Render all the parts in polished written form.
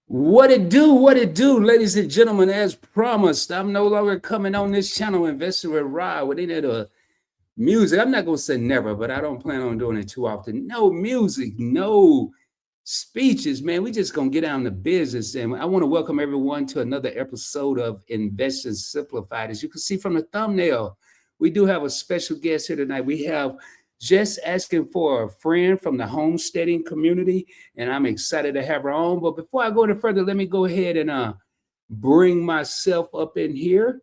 What it do, ladies and gentlemen, as promised, I'm no longer coming on this channel investing with Rod with any of the music. I'm not gonna say never, but I don't plan on doing it too often. No music, no speeches, man. We just gonna get down to business. And I want to welcome everyone to another episode of Investing Simplified. As you can see from the thumbnail, we do have a special guest here tonight. We have just asking for a friend from the homesteading community, and I'm excited to have her on. But before I go any further, let me go ahead and bring myself up in here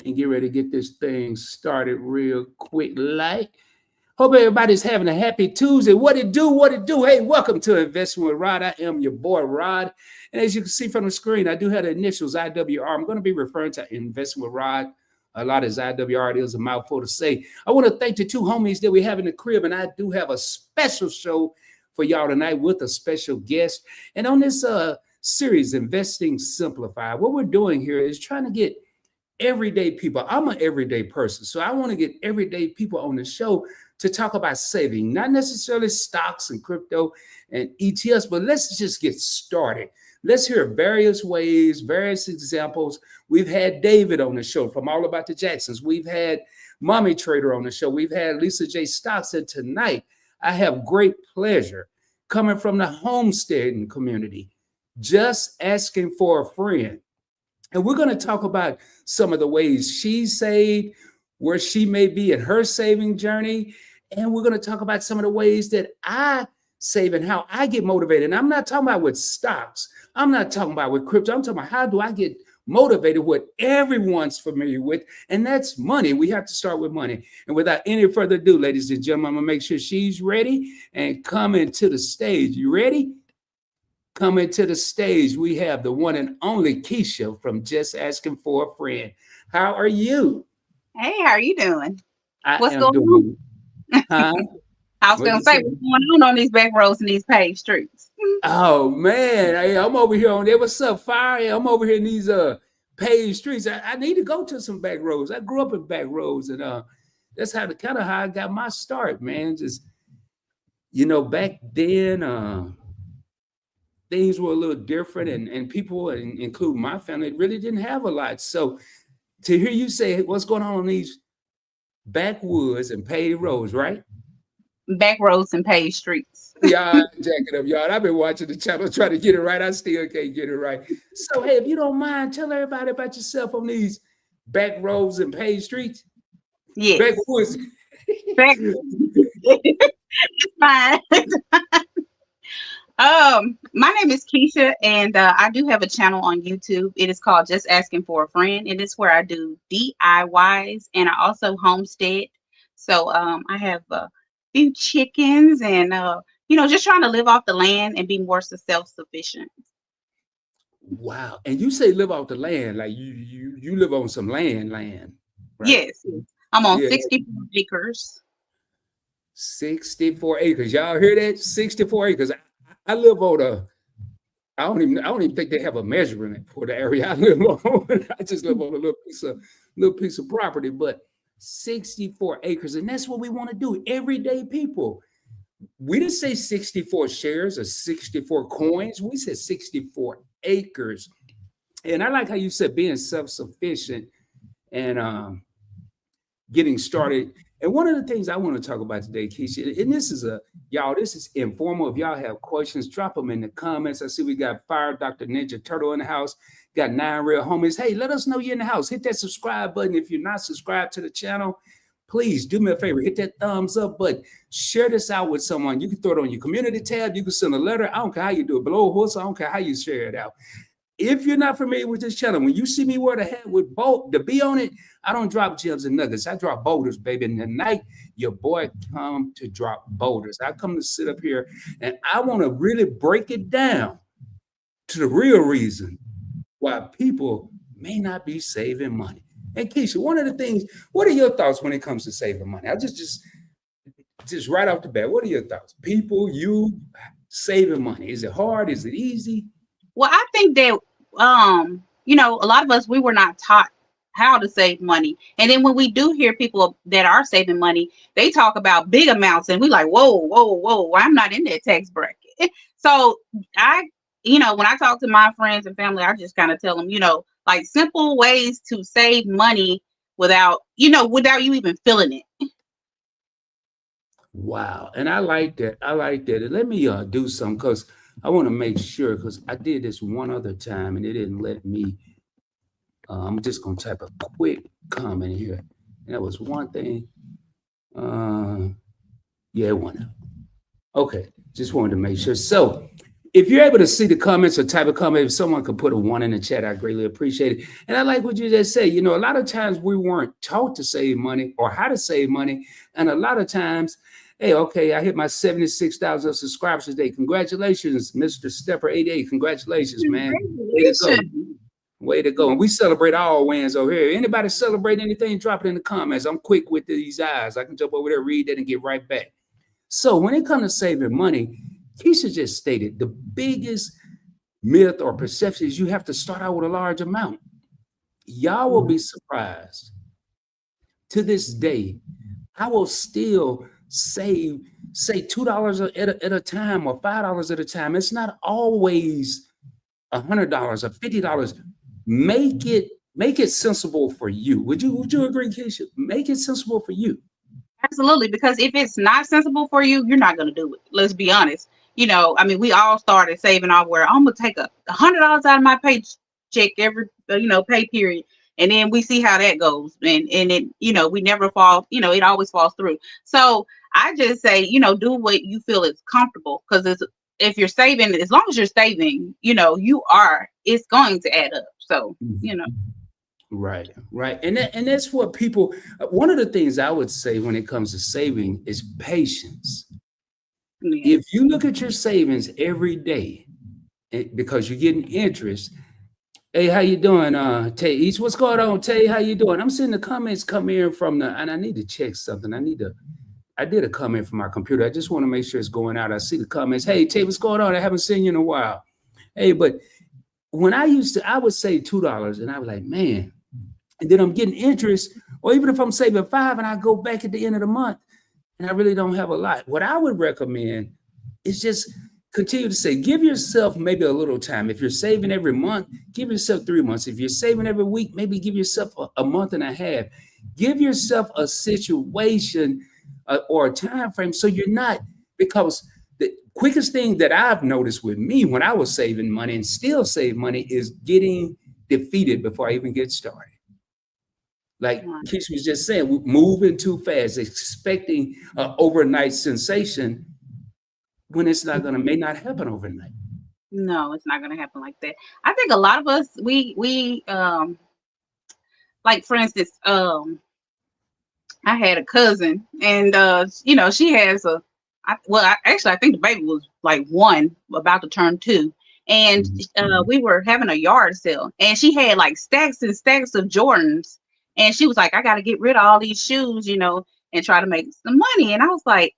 and get ready to get this thing started real quick. Like, hope everybody's having a happy Tuesday. What it do? What it do? Hey, welcome to Investing with Rod. I am your boy Rod, and as you can see from the screen, I do have the initials IWR. I'm going to be referring to Investing with Rod a lot as IWR. It is a mouthful to say. I want to thank the two homies that we have in the crib, and I do have a special show for y'all tonight with a special guest. And on this series, Investing Simplified, what we're doing here is trying to get everyday people. I'm an everyday person, so I want to get everyday people on the show to talk about saving, not necessarily stocks and crypto and ETFs, but let's just get started. Let's hear various ways, various examples. We've had David on the show from All About the Jacksons. We've had Mommy Trader on the show. We've had Lisa J. Stocks. And tonight, I have great pleasure coming from the homesteading community, just asking for a friend. And we're going to talk about some of the ways she saved, where she may be in her saving journey. And we're going to talk about some of the ways that I save and how I get motivated. And I'm not talking about with stocks. I'm not talking about with crypto. I'm talking about how do I get motivated, what everyone's familiar with, and that's money. We have to start with money. And without any further ado, ladies and gentlemen, I'm going to make sure she's ready and coming to the stage. You ready? Coming to the stage, we have the one and only Keisha from Just Asking for a Friend. How are you? Hey, how are you doing? I What's am going on? doing, huh? I was What'd gonna you say, say? what's going on these back roads and these paved streets? Oh man, hey, I'm over here on there. What's up, fire? Hey, I'm over here in these paved streets. I need to go to some back roads. I grew up in back roads, and that's how I got my start, man. Just back then, things were a little different, and people, including my family, really didn't have a lot. So to hear you say what's going on these backwoods and paved roads, right? Back roads and paved streets. Yeah, jack it up, y'all. I've been watching the channel trying to get it right. I still can't get it right. So, hey, if you don't mind, tell everybody about yourself on these back roads and paved streets, Yes, backwoods. back. It's fine. My name is Keisha, and I do have a channel on YouTube. It is called Just Asking for a Friend. It is where I do DIYs, and I also homestead. So I have a few chickens, and just trying to live off the land and be more self-sufficient. Wow. And you say live off the land, like you live on some land, right? Yes, I'm on Yeah, 64 acres. 64 acres. Y'all hear that? 64 acres. I live on I don't even think they have a measurement for the area I live on. I just live on a little piece of property, but 64 acres. And that's what we want to do. Everyday people. We didn't say 64 shares or 64 coins. We said 64 acres. And I like how you said being self-sufficient and getting started. And one of the things I want to talk about today, Keisha, and this is informal. If y'all have questions, drop them in the comments. I see we got Fire Dr. Ninja Turtle in the house, got 9 Real Homies. Hey, let us know you're in the house. Hit that subscribe button. If you're not subscribed to the channel, please do me a favor, hit that thumbs up, but share this out with someone. You can throw it on your community tab. You can send a letter. I don't care how you do it. Below a horse, I don't care how you share it out. If you're not familiar with this channel, when you see me wear the hat with the B on it, I don't drop gems and nuggets. I drop boulders, baby. And tonight, your boy come to drop boulders. I come to sit up here and I want to really break it down to the real reason why people may not be saving money. And Keisha, one of the things, what are your thoughts when it comes to saving money? I just right off the bat, what are your thoughts? People, you saving money. Is it hard? Is it easy? Well, I think that a lot of us we were not taught how to save money. And then when we do hear people that are saving money, they talk about big amounts and we like, whoa, whoa, whoa, I'm not in that tax bracket. So I when I talk to my friends and family, I just kind of tell them, like simple ways to save money without you even feeling it. Wow. And I like that. I like that. And let me do something because I want to make sure because I did this one other time and it didn't let me. I'm just gonna type a quick comment here. And that was one thing. Uh, yeah, it went out. Okay, just wanted to make sure. So, if you're able to see the comments or type a comment, if someone could put a one in the chat, I greatly appreciate it. And I like what you just said. A lot of times we weren't taught to save money or how to save money, and a lot of times, hey, okay, I hit my 76,000 subscribers today. Congratulations, Mr. Stepper 88. Congratulations, man. Way to go. Congratulations. Way to go. And we celebrate all wins over here. Anybody celebrate anything, drop it in the comments. I'm quick with these eyes. I can jump over there, read that, and get right back. So when it comes to saving money, Keisha just stated the biggest myth or perception is you have to start out with a large amount. Y'all will be surprised. To this day, I will still save, say $2 at a time or $5 at a time. It's not always $100 or $50. Make it sensible for you. Would you agree, Keisha? Make it sensible for you. Absolutely, because if it's not sensible for you, you're not going to do it. Let's be honest. We all started saving off where I'm gonna take $100 out of my paycheck every pay period, and then we see how that goes, and it we never fall. It always falls through. So I just say do what you feel is comfortable, because if you're saving, as long as you're saving, it's going to add up. So Right, right. And that's what people, one of the things I would say when it comes to saving is patience. yeah. If you look at your savings every day, because you're getting interest, hey, how you doing? Tay East, what's going on? Tay, how you doing? I'm seeing the comments come in from and I need to check something. I did a comment from my computer. I just want to make sure it's going out. I see the comments. Hey, Tay, what's going on? I haven't seen you in a while. Hey, but when I would say $2 and I was like, man, and then I'm getting interest, or even if I'm saving $5 and I go back at the end of the month and I really don't have a lot. What I would recommend is just continue to say, give yourself maybe a little time. If you're saving every month, give yourself 3 months. If you're saving every week, maybe give yourself a month and a half. Give yourself a situation or a time frame so you're not, because the quickest thing that I've noticed with me when I was saving money and still save money is getting defeated before I even get started. Like Keisha was just saying, moving too fast, expecting an overnight sensation when it's may not happen overnight. No, it's not going to happen like that. I think a lot of us, we like, for instance, I had a cousin, and she has actually, I think the baby was like 1, about to turn 2, and we were having a yard sale, and she had like stacks and stacks of Jordans, and she was like, I got to get rid of all these shoes, and try to make some money. And I was like,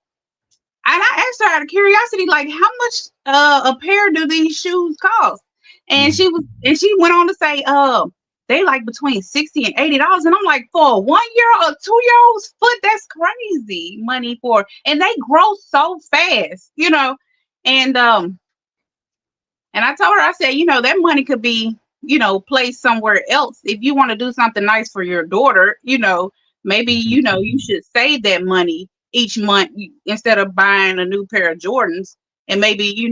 and I asked her out of curiosity, like, how much a pair do these shoes cost? And she went on to say, they like between $60 and $80. And I'm like, for a 1-year-old, a 2-year-old's foot, that's crazy money and they grow so fast, and I told her, I said, that money could be, placed somewhere else. If you want to do something nice for your daughter, maybe, you should save that money each month instead of buying a new pair of Jordans. And maybe,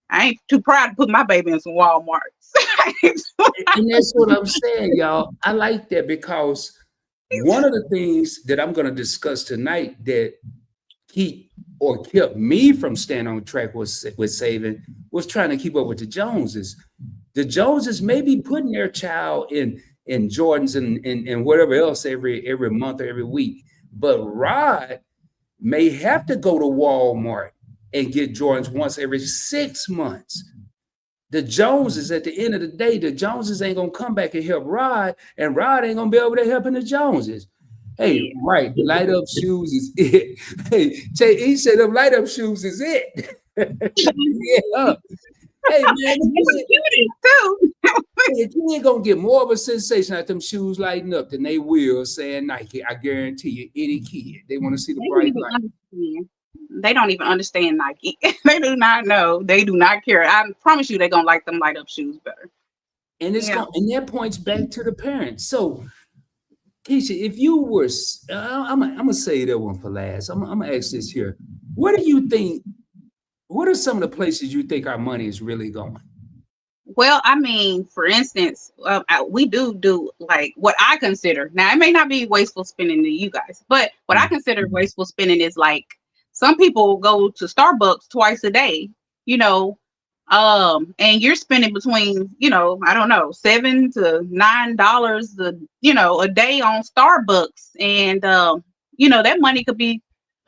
I ain't too proud to put my baby in some Walmarts. And that's what I'm saying, y'all. I like that because one of the things that I'm going to discuss tonight that kept me from staying on track with saving was trying to keep up with the Joneses. The Joneses may be putting their child in Jordans and whatever else every month or every week, but Rod may have to go to Walmart and get Jordans once every 6 months. The Joneses, at the end of the day, the Joneses ain't gonna come back and help Rod, and Rod ain't gonna be over there helping the Joneses. Hey, right, light up shoes is it. Hey, he said them light up shoes is it. Yeah. Hey, man, you ain't gonna get more of a sensation out them shoes lighting up than they will saying Nike. I guarantee you, any kid, they want to see the bright light. they don't even understand Nike. They do not know. They do not care. I promise you, they're gonna like them light up shoes better. And it's Yeah. going, and that points back to the parents. So, Keisha, if you were, I'm gonna say that one for last. I'm gonna ask this here. What do you think? What are some of the places you think our money is really going? Well, I mean, for instance, we do like what I consider. Now, it may not be wasteful spending to you guys, but what I consider wasteful spending is like some people go to Starbucks twice a day, you know, and you're spending between, I don't know, $7 to $9, a day on Starbucks, and that money could be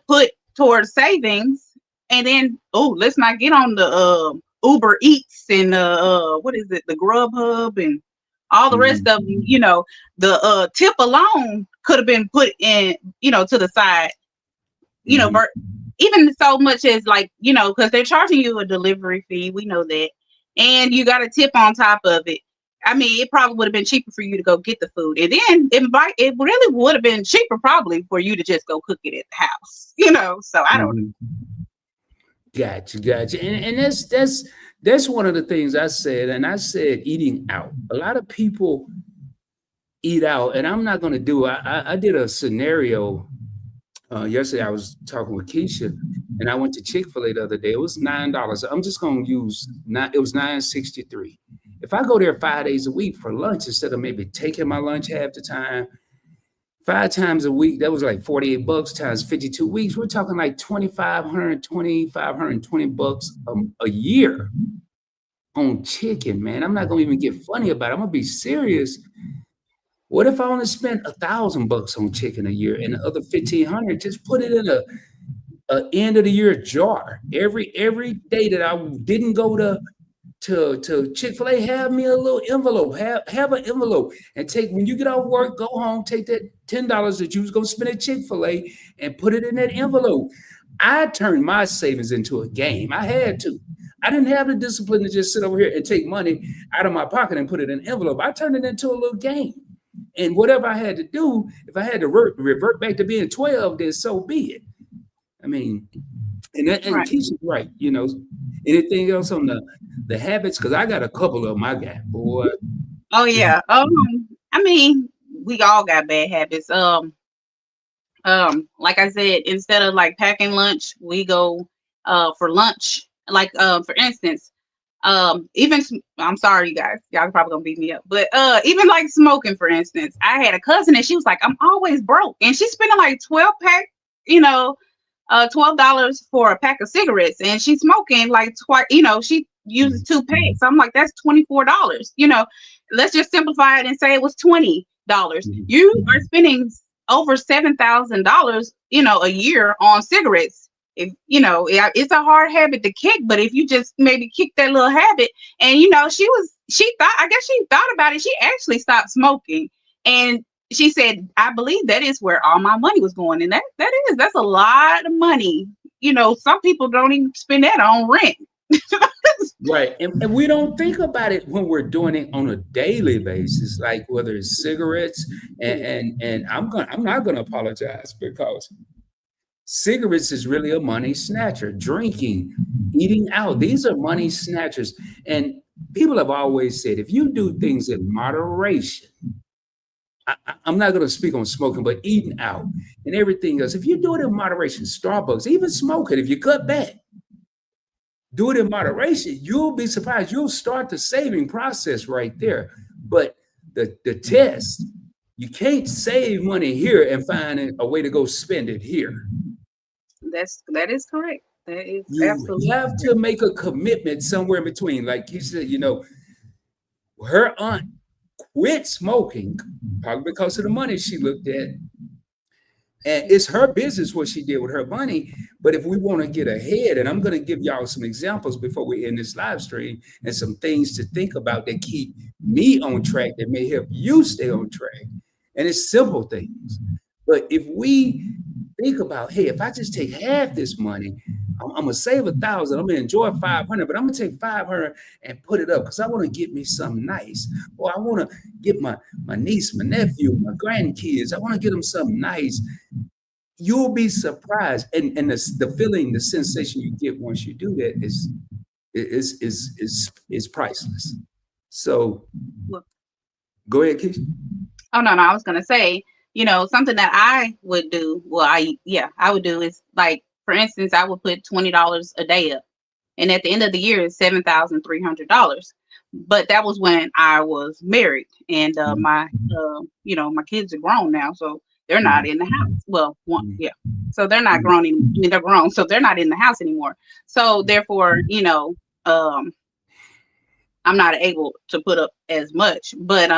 put towards savings. And then, oh, let's not get on the Uber Eats and what is it, the Grubhub and all the rest of them. The tip alone could have been put in, to the side. Mhm. Even so much as like, because they're charging you a delivery fee. We know that, and you got a tip on top of it. I mean, it probably would have been cheaper for you to go get the food, and then it really would have been cheaper probably for you to just go cook it at the house. So I don't know. Mhm. Gotcha. And that's one of the things I said. And I said eating out. A lot of people eat out, and I'm not going to do. I did a scenario yesterday. I was talking with Keisha, and I went to Chick-fil-A the other day. It was $9. I'm just going to use nine. It was $9.63. If I go there 5 days a week for lunch instead of maybe taking my lunch half the time, 5 times a week, that was like $48 times 52 weeks. We're talking like 2,520 bucks a year on chicken, man. I'm not gonna even get funny about it. I'm gonna be serious. What if I only spent $1,000 on chicken a year and the other 1,500? Just put it in a end of the year jar. Every day that I didn't go to Chick-fil-A, have me a little envelope, have an envelope, and take, when you get out of work, go home, take that $10 that you was gonna spend at Chick-fil-A and put it in that envelope. I turned my savings into a game. I had to. I didn't have the discipline to just sit over here and take money out of my pocket and put it in an envelope. I turned it into a little game. And whatever I had to do, if I had to revert back to being 12, then so be it. I mean, and Right. Keisha's right. Anything else on the habits? Because I got a couple of them. I got, boy. Oh yeah. I mean, we all got bad habits. Like I said, instead of like packing lunch, we go for lunch. Like for instance, I'm sorry, you guys, y'all probably gonna beat me up, but even like smoking, for instance, I had a cousin and she was like, I'm always broke, and she's spending like 12 pack, $12 for a pack of cigarettes, and she's smoking like twice. She uses 2 packs. I'm like, that's $24. Let's just simplify it and say it was $20. You are spending over $7,000, a year on cigarettes. If it's a hard habit to kick, but if you just maybe kick that little habit, and I guess she thought about it. She actually stopped smoking, and she said, I believe that is where all my money was going. And that's a lot of money. Some people don't even spend that on rent. Right. And we don't think about it when we're doing it on a daily basis, like whether it's cigarettes and I'm not gonna apologize because cigarettes is really a money snatcher. Drinking, eating out, these are money snatchers. And people have always said if you do things in moderation, I'm not going to speak on smoking, but eating out and everything else. If you do it in moderation, Starbucks, even smoking, if you cut back, do it in moderation, you'll be surprised. You'll start the saving process right there. But the test, you can't save money here and find a way to go spend it here. That is correct. That is You absolutely have to make a commitment somewhere in between. Like you said, her aunt quit smoking probably because of the money she looked at. And it's her business what she did with her money. But if we want to get ahead, and I'm going to give y'all some examples before we end this live stream and some things to think about that keep me on track that may help you stay on track. And it's simple things. But if we think about, hey, if I just take half this money, I'm gonna save 1,000. I'm gonna enjoy 500, but I'm gonna take 500 and put it up because I want to get me something nice. Or I want to get my niece, my nephew, my grandkids. I want to get them something nice. you'll be surprised. And the feeling, the sensation you get once you do that is priceless. So Well, go ahead, Keisha. oh no, no, I was gonna say, something that I would do. Well, I would do is like, for instance, I would put $20 a day up, and at the end of the year, it's $7,300. But that was when I was married, and Mhm, my kids are grown now, so they're not mhm, in the house. Well, one, mhm, yeah, so they're not mhm, grown anymore. I mean, they're grown, so they're not in the house anymore. So therefore, um, I'm not able to put up as much. But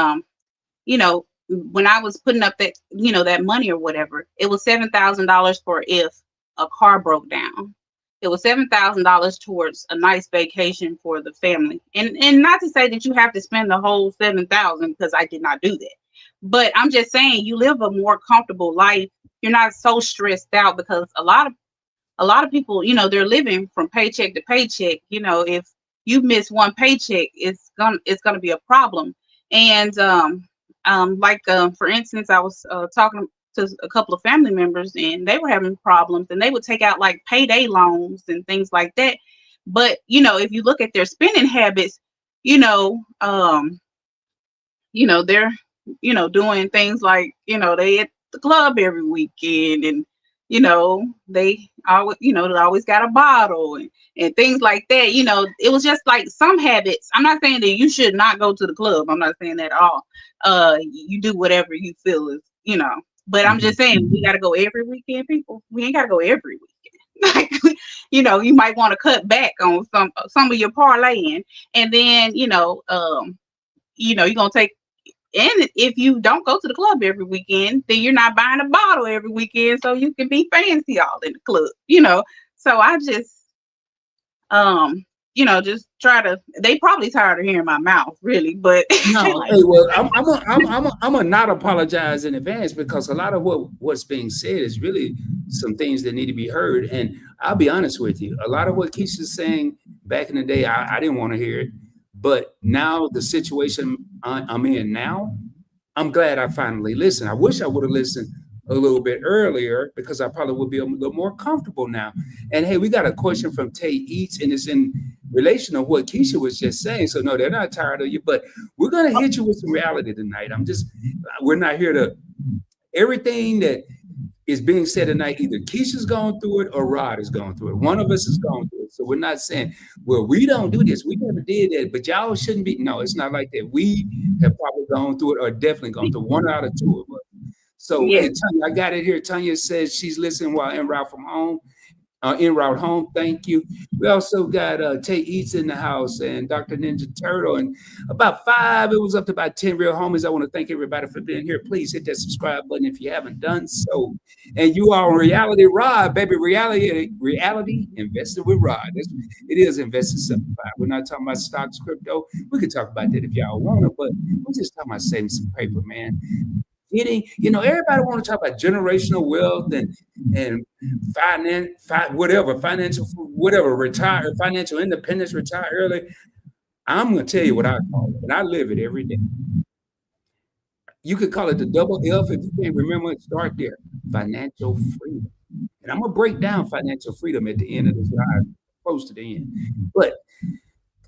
when I was putting up that money or whatever, it was $7,000 for if a car broke down. It was $7,000 towards a nice vacation for the family. And not to say that you have to spend the whole 7,000, because I did not do that. But I'm just saying, you live a more comfortable life. You're not so stressed out, because a lot of people, they're living from paycheck to paycheck. If you miss one paycheck, it's gonna be a problem. And like, for instance, I was talking to a couple of family members, and they were having problems, and they would take out like payday loans and things like that. But if you look at their spending habits, you know, um, they're doing things like, they at the club every weekend, and they always got a bottle, and things like that. It was just like some habits. I'm not saying that you should not go to the club. I'm not saying that at all. You do whatever you feel is, but I'm mhm. just saying, we got to go every weekend, people. We ain't got to go every weekend. Like, you might want to cut back on some of your parlaying, and then you're gonna take. And if you don't go to the club every weekend, then you're not buying a bottle every weekend, so you can be fancy all in the club. So I just try to. They probably tired of hearing my mouth, really, but they No, like, hey, well, I'm a not apologize in advance, because a lot of what's being said is really some things that need to be heard. And I'll be honest with you, a lot of what Keisha's saying back in the day, I didn't want to hear it, but now the situation I'm in now, I'm glad I finally listened. I wish I would have listened a little bit earlier, because I probably would be a little more comfortable now. And hey, we got a question from Tay Eats, and it's in relation to what Keisha was just saying. So no, they're not tired of you, but we're gonna hit you with some reality tonight. We're not here to everything that is being said tonight. Either Keisha's gone through it or Rod is going through it. One of us is going through it. So we're not saying, well, we don't do this. We never did that, but y'all shouldn't be. No, it's not like that. We have probably gone through it, or definitely gone through one out of two of us. So, hey, yeah, Tanya, I got it here. Tanya says she's listening while en route from home. En route home. Thank you. We also got Tay Eats in the house, and Dr. Ninja Turtle, and about five. It was up to about 10 real homies. I want to thank everybody for being here. Please hit that subscribe button if you haven't done so. And you are on Reality Rod, baby. Reality invested with Rod. It is invested simplified. We're not talking about stocks, crypto. We could talk about that if y'all want to, but we're just talking about saving some paper, man. Everybody want to talk about generational wealth and whatever, financial, whatever, retire, financial independence, retire early. I'm gonna tell you what I call it, and I live it every day. You could call it the double F if you can't remember it. Start there, financial freedom. And I'm gonna break down financial freedom at the end of this live, close to the end. But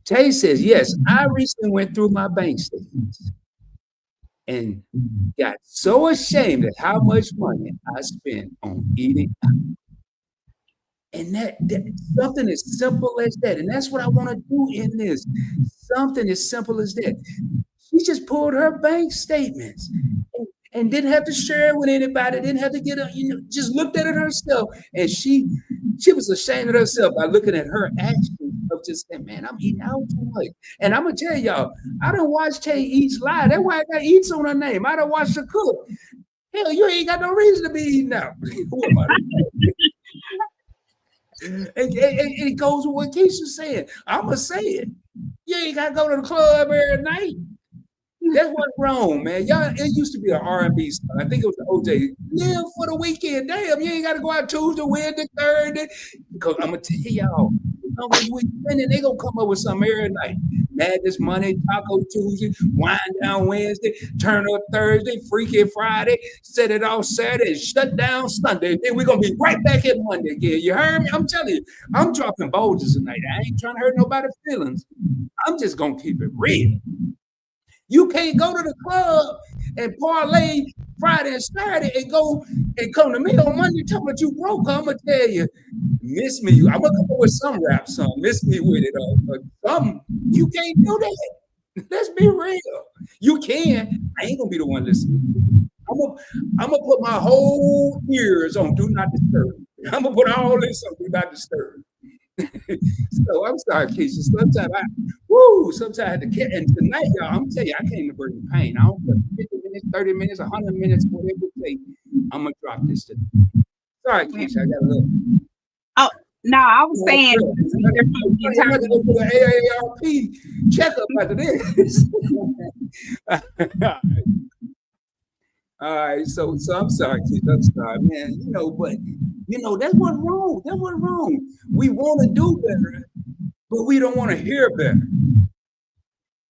Tay says, yes, I recently went through my bank statements and got so ashamed at how much money I spent on eating. And that something as simple as that. And that's what I want to do in this. Something as simple as that. She just pulled her bank statements and didn't have to share it with anybody, didn't have to get a, just looked at it herself. And she was ashamed of herself by looking at her actions of just saying, man, I'm eating out too much. And I'm gonna tell y'all, I don't watch Tay Eats live. That's why I got Eats on her name. I don't watch her cook. Hell, you ain't got no reason to be eating out. Who am I to and it goes with what Keisha's saying. I'm gonna say it. You ain't gotta go to the club every night. That's what's wrong, man. Y'all, it used to be an R&B song. I think it was the OJ. Live for the weekend. Damn, you ain't got to go out Tuesday, Wednesday, Thursday. Because I'm gonna tell y'all, as long as we spending, they gonna come up with something every night. Madness Monday, Taco Tuesday, Wind Down Wednesday, Turn Up Thursday, Freaky Friday, Set It Off Saturday, Shut Down Sunday. Then we're going to be right back at Monday again. You heard me? I'm telling you, I'm dropping bulges tonight. I ain't trying to hurt nobody's feelings. I'm just going to keep it real. You can't go to the club and parlay Friday and Saturday and go and come to me on Monday talking about you broke. I'm going to tell you, miss me. I'm going to come up with some rap song. Miss me with it. But you can't do that. Let's be real. You can. I ain't going to be the one listening. I'm gonna put my whole ears on Do Not Disturb. I'm going to put all this on Do Not Disturb. So I'm sorry, Keisha. Sometimes I had to get, and tonight, y'all, I'm telling you, I came to bring pain. I don't care 50 minutes, 30 minutes, 100 minutes, whatever it takes. I'm gonna drop this today. Sorry, Keisha, I got a little. Oh no, I was saying I'm gonna go to the AARP checkup after this. All right, so I'm sorry, Keisha. I'm sorry, man. But that's what's wrong. That's what's wrong. We want to do better, but we don't want to hear better.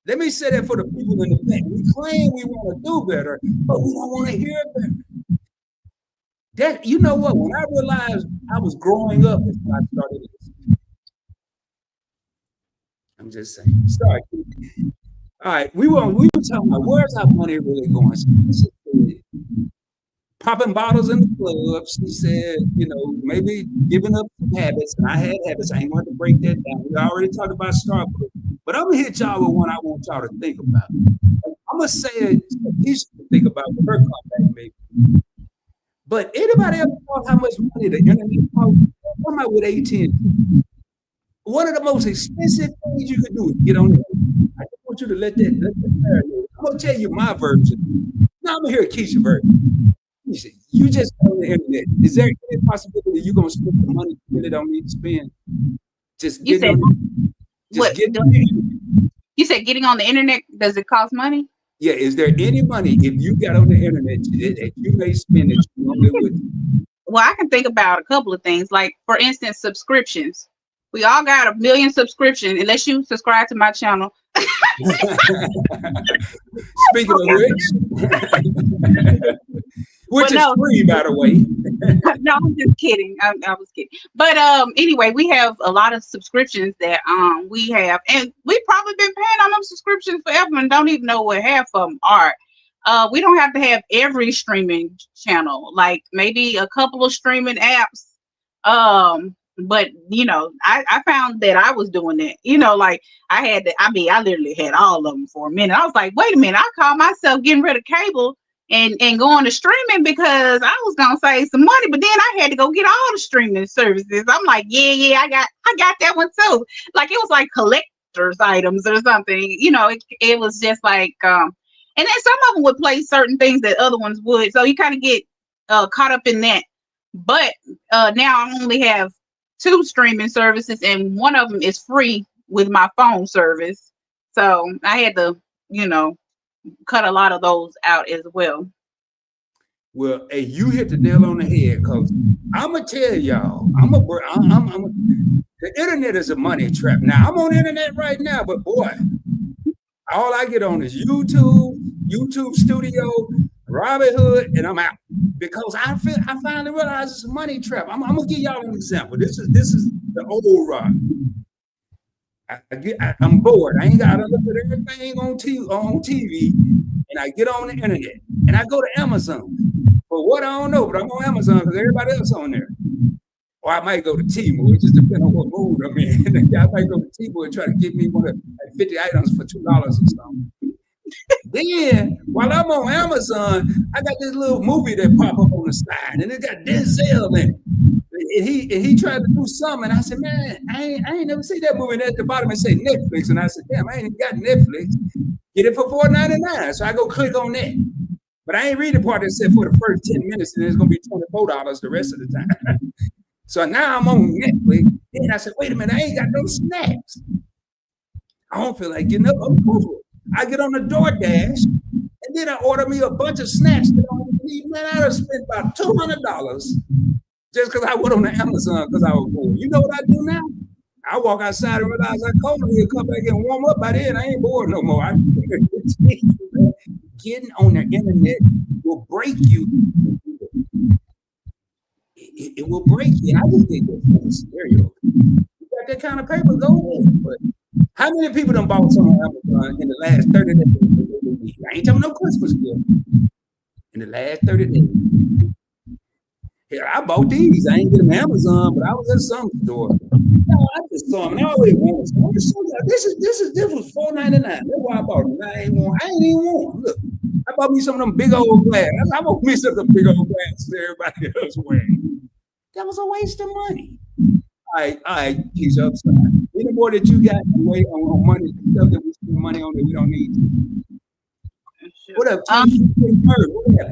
Let me say that for the people in the back. We claim we want to do better, but we don't want to hear better. That, you know what? When I realized I was growing up, is when I started this. I'm just saying. Sorry. All right, we were talking about where's our money really going. So popping bottles in the club. She said, maybe giving up some habits. And I had habits. I ain't going to break that down. We already talked about Starbucks. But I'm going to hit y'all with one I want y'all to think about. I'm going to say it, you should think about with her comeback, maybe. But anybody ever thought how much money the internet costs? Come out with AT&T. One of the most expensive things you can do is get on the internet. I just want you to let that I'm going to tell you my version. Now I'm going to hear Keisha version. You just on the internet. Is there any possibility you're going to spend the money you really don't need to spend? Just get on the internet. You said getting on the internet, does it cost money? Yeah, is there any money if you got on the internet that you may spend that you normally wouldn't? Well, I can think about a couple of things. Like, for instance, subscriptions. We all got 1 million subscriptions, unless you subscribe to my channel. Speaking of which is free, by the way. No, I'm just kidding. I was kidding. But anyway, we have a lot of subscriptions that we have, and we've probably been paying on those subscriptions forever and don't even know what half of them are. We don't have to have every streaming channel, like maybe a couple of streaming apps. But I found that I was doing that. Like I literally had all of them for a minute. I was like, wait a minute, I call myself getting rid of cable and going to streaming because I was gonna save some money, but then I had to go get all the streaming services. I'm like, yeah, I got that one too. Like it was like collector's items or something. It was just like and then some of them would play certain things that other ones would. So you kind of get caught up in that. But now I only have 2 streaming services, and one of them is free with my phone service. So I had to, cut a lot of those out as well. Well, hey, you hit the nail on the head, because I'm gonna tell y'all, the internet is a money trap. Now I'm on the internet right now, but boy, all I get on is YouTube Studio, Robinhood, and I'm out because I finally realized it's a money trap. I'm gonna give y'all an example. This is the old rod. I'm bored. I ain't got to look at everything on TV, and I get on the internet, and I go to Amazon. For what I don't know, but I'm on Amazon because everybody else on there. Or I might go to Temu. It just depends on what mood I'm in. I might go to Temu and try to get me one of 50 items for $2 or something. Then, while I'm on Amazon, I got this little movie that pop up on the side, and it got Denzel in it. And he tried to do something, and I said, man, I ain't never seen that movie. And at the bottom it say Netflix, and I said, damn, I ain't even got Netflix. Get it for $4.99. So I go click on that. But I ain't read the part that said for the first 10 minutes, and it's gonna be $24 the rest of the time. So now I'm on Netflix. Then I said, wait a minute, I ain't got no snacks. I don't feel like getting up. I get on the DoorDash, and then I order me a bunch of snacks that I don't need. Man, I just spent about $200 just because I went on the Amazon because I was bored. You know what I do now? I walk outside and realize I cold here, come back and warm up. By then, I ain't bored no more. Getting on the internet will break you. It will break you. And I just think that's kind of stereo. You got that kind of paper, go ahead. But how many people done bought some on Amazon in the last 30 days? I ain't talking no Christmas gift. In the last 30 days. Here, I bought these. I ain't get them Amazon, but I was at some store. No, I just saw them. And I already wanted some. This was $4.99. That's why I bought them. I ain't even want them. Look, I bought me some of them big old glass. I bought me some of the big old glasses everybody else wearing. That was a waste of money. All right, Keisha, I'm sorry. Any more that you got to wait on money, stuff that we spend money on that we don't need? What up, Keisha? What up?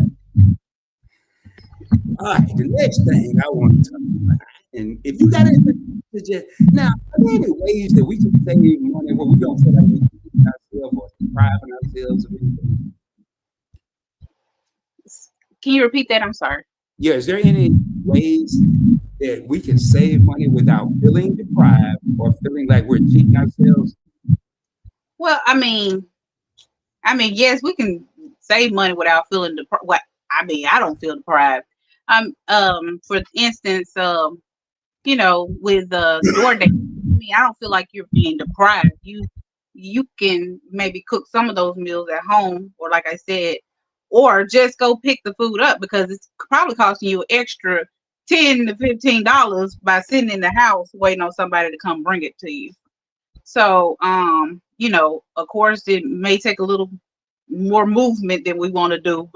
All right, the next thing I want to talk about, and if you got anything to suggest, now, are there any ways that we can save money where we don't feel like we can ourselves or depriving ourselves of anything? Can you repeat that? I'm sorry. Yeah, is there any ways that we can save money without feeling deprived or feeling like we're cheating ourselves? Well, I mean, yes, we can save money without feeling deprived. I don't feel deprived. For instance, with DoorDash, I don't feel like you're being deprived. You can maybe cook some of those meals at home, or like I said, or just go pick the food up, because it's probably costing you extra $10 to $15 by sitting in the house waiting on somebody to come bring it to you. So, of course, it may take a little more movement than we want to do,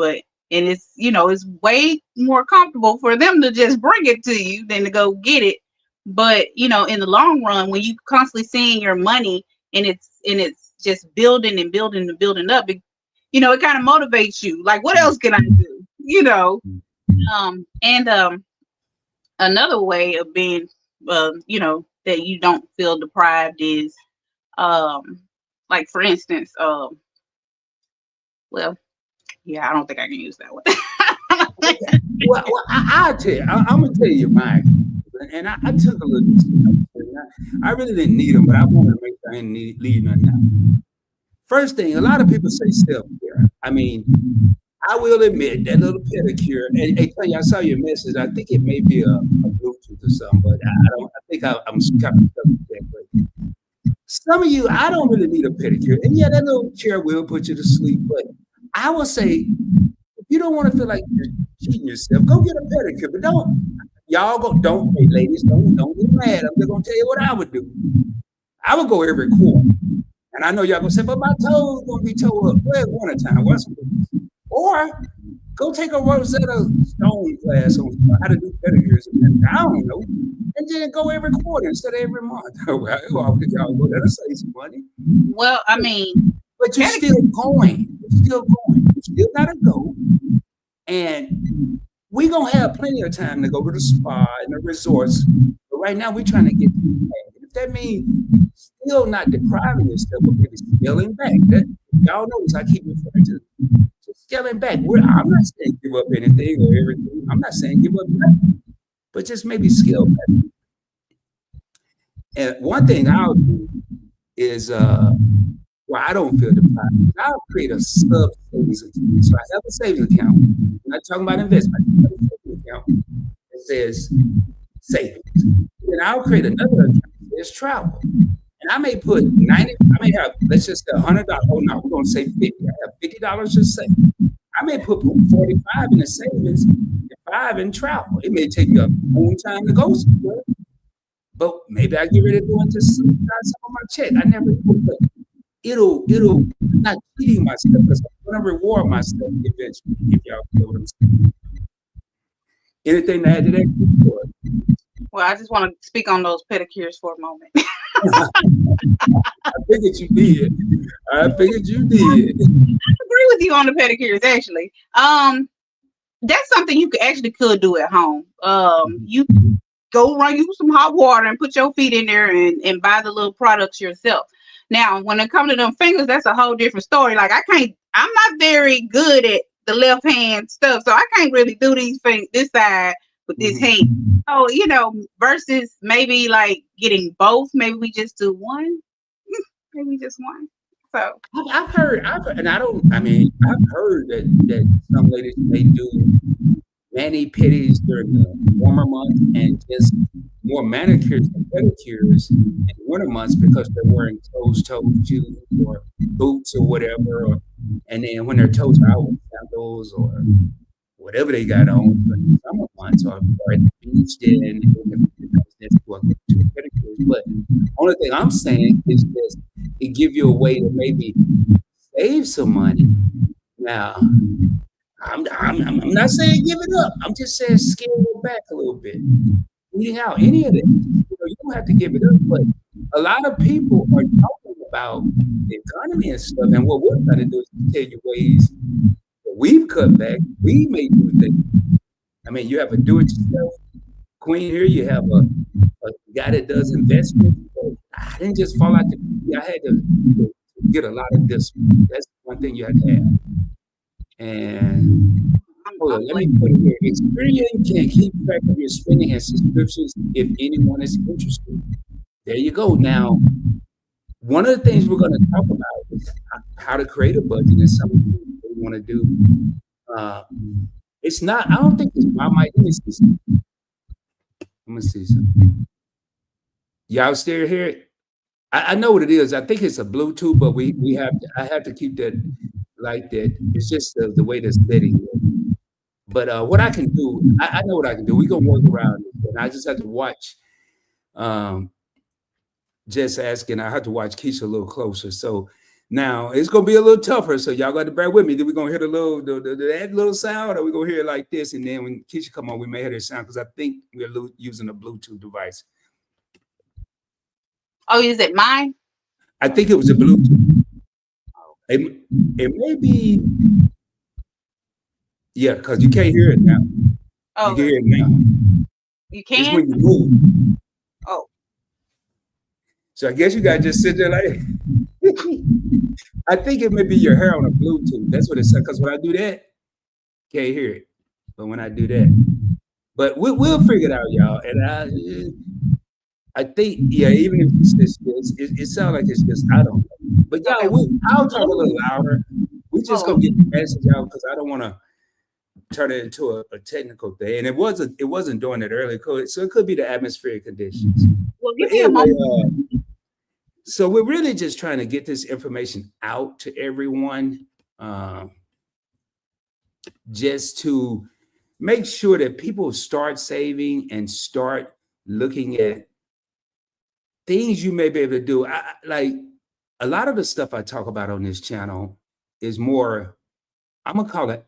and it's way more comfortable for them to just bring it to you than to go get it. But in the long run, when you constantly seeing your money and it's just building and building and building up, it kind of motivates you. Like, what else can I do? And another way of being, that you don't feel deprived is, like, for instance, well, yeah, I don't think I can use that one. Well, I'll tell you. I'm gonna tell you mine. And I took a little. I really didn't need them, but I wanted to make sure I didn't leave nothing out. First thing, a lot of people say self-care. I mean, I will admit that little pedicure. And hey, tell you, I saw your message. I think it may be a Bluetooth or something, but I don't. I think I'm kind of stuck with that. But some of you, I don't really need a pedicure. And yeah, that little chair will put you to sleep. But I will say, if you don't want to feel like you're cheating yourself, go get a pedicure. But don't, hey, ladies, don't get mad. I'm just gonna tell you what I would do. I would go every quarter. And I know y'all gonna say, but my toes gonna be toe up. Well, one time, or go take a Rosetta Stone class on how to do pedicures. I don't know, and then go every quarter instead of every month. Well, y'all go there to save some money. Well, I mean, but you're still going. You're still going. You still gotta go, and we're gonna have plenty of time to go to the spa and the resorts. But right now, we're trying to get if that means still not depriving yourself, but maybe scaling back. That y'all notice I keep referring to scaling back. I'm not saying give up anything or everything. I'm not saying give up nothing, but just maybe scale back. And one thing I'll do is I don't feel deprived. I'll create a sub savings account. So I have a savings account. I'm not talking about investment. I have a savings account that says savings. Then I'll create another account that says travel. And I may put 90, I may have, let's just say $100. Oh no, we're gonna say 50. I have $50 to save. I may put 45 in the savings and 5 in travel. It may take me a long time to go somewhere, but maybe I get ready to go into some of my check. I never do, but it'll not cheating myself because I'm gonna reward myself eventually, if y'all feel what I'm saying. Anything to add to that? Well, I just want to speak on those pedicures for a moment. I figured you did. I agree with you on the pedicures, actually. That's something you could do at home. You go run you some hot water and put your feet in there and buy the little products yourself. Now, when it comes to them fingers, that's a whole different story. Like, I'm not very good at the left hand stuff, so I can't really do this side with this Mhm. hand. Oh, versus maybe like getting both. Maybe we just do one. Maybe just one. So And I don't. I mean, I've heard that some ladies may do mani pedis during the warmer months and just more manicures and pedicures in the winter months because they're wearing closed-toe shoes or boots or whatever, and then when their toes are out with sandals or whatever they got on during the summer months or at the beach, then that's what to pedicures. But only thing I'm saying is just it give you a way to maybe save some money. Now, I'm not saying give it up. I'm just saying scale it back a little bit. Eating out, any of this, you don't have to give it up. But a lot of people are talking about the economy and stuff, and what we're trying to do is tell you ways that we've cut back. We may do things. I mean, you have a do-it-yourself queen here. You have a guy that does investments. So I didn't just fall out the tree. I had to get a lot of discipline. That's one thing you have to have. And hold on, I'm let like, me put it here. Experian can keep track of your spending and subscriptions if anyone is interested. There you go. Now, one of the things we're going to talk about is how to create a budget and some of the things we want to do. Uh, it's not, I don't think it's my mic. Let me see something. Let me see something. Y'all still hear it? I know what it is. I think it's a Bluetooth, but we have to, I have to keep that like that. It's just the way the setting is. But what I can do, I know what I can do. We're gonna work around it. And I just have to watch um just asking. I have to watch Keisha a little closer. So now it's gonna be a little tougher. So y'all got to bear with me. Then we're gonna hear the little that little sound, or we're gonna hear it like this. And then when Keisha come on, we may hear the sound because I think we're using a Bluetooth device. oh, is it mine? I think it was a Bluetooth. It, it may be, yeah, because you can't hear it now. You can Oh, hear it now. you It's can? when you move. Oh, So I guess you gotta just sit there like I think it may be your hair on a Bluetooth. That's what it said. Because when I do that, can't hear it. But when I do that, but we'll figure it out, y'all. And I think, yeah, even if it's just this, it sounds like it's just I don't know. But okay. y'all, I'll talk a little louder. We just Oh, gonna get the message out because I don't want to turn it into a technical thing. And it wasn't doing it earlier, so it could be the atmospheric conditions. well, give But me a anyway, moment. so we're really just trying to get this information out to everyone, just to make sure that people start saving and start looking at things you may be able to do. Like a lot of the stuff I talk about on this channel is more, I'm gonna call it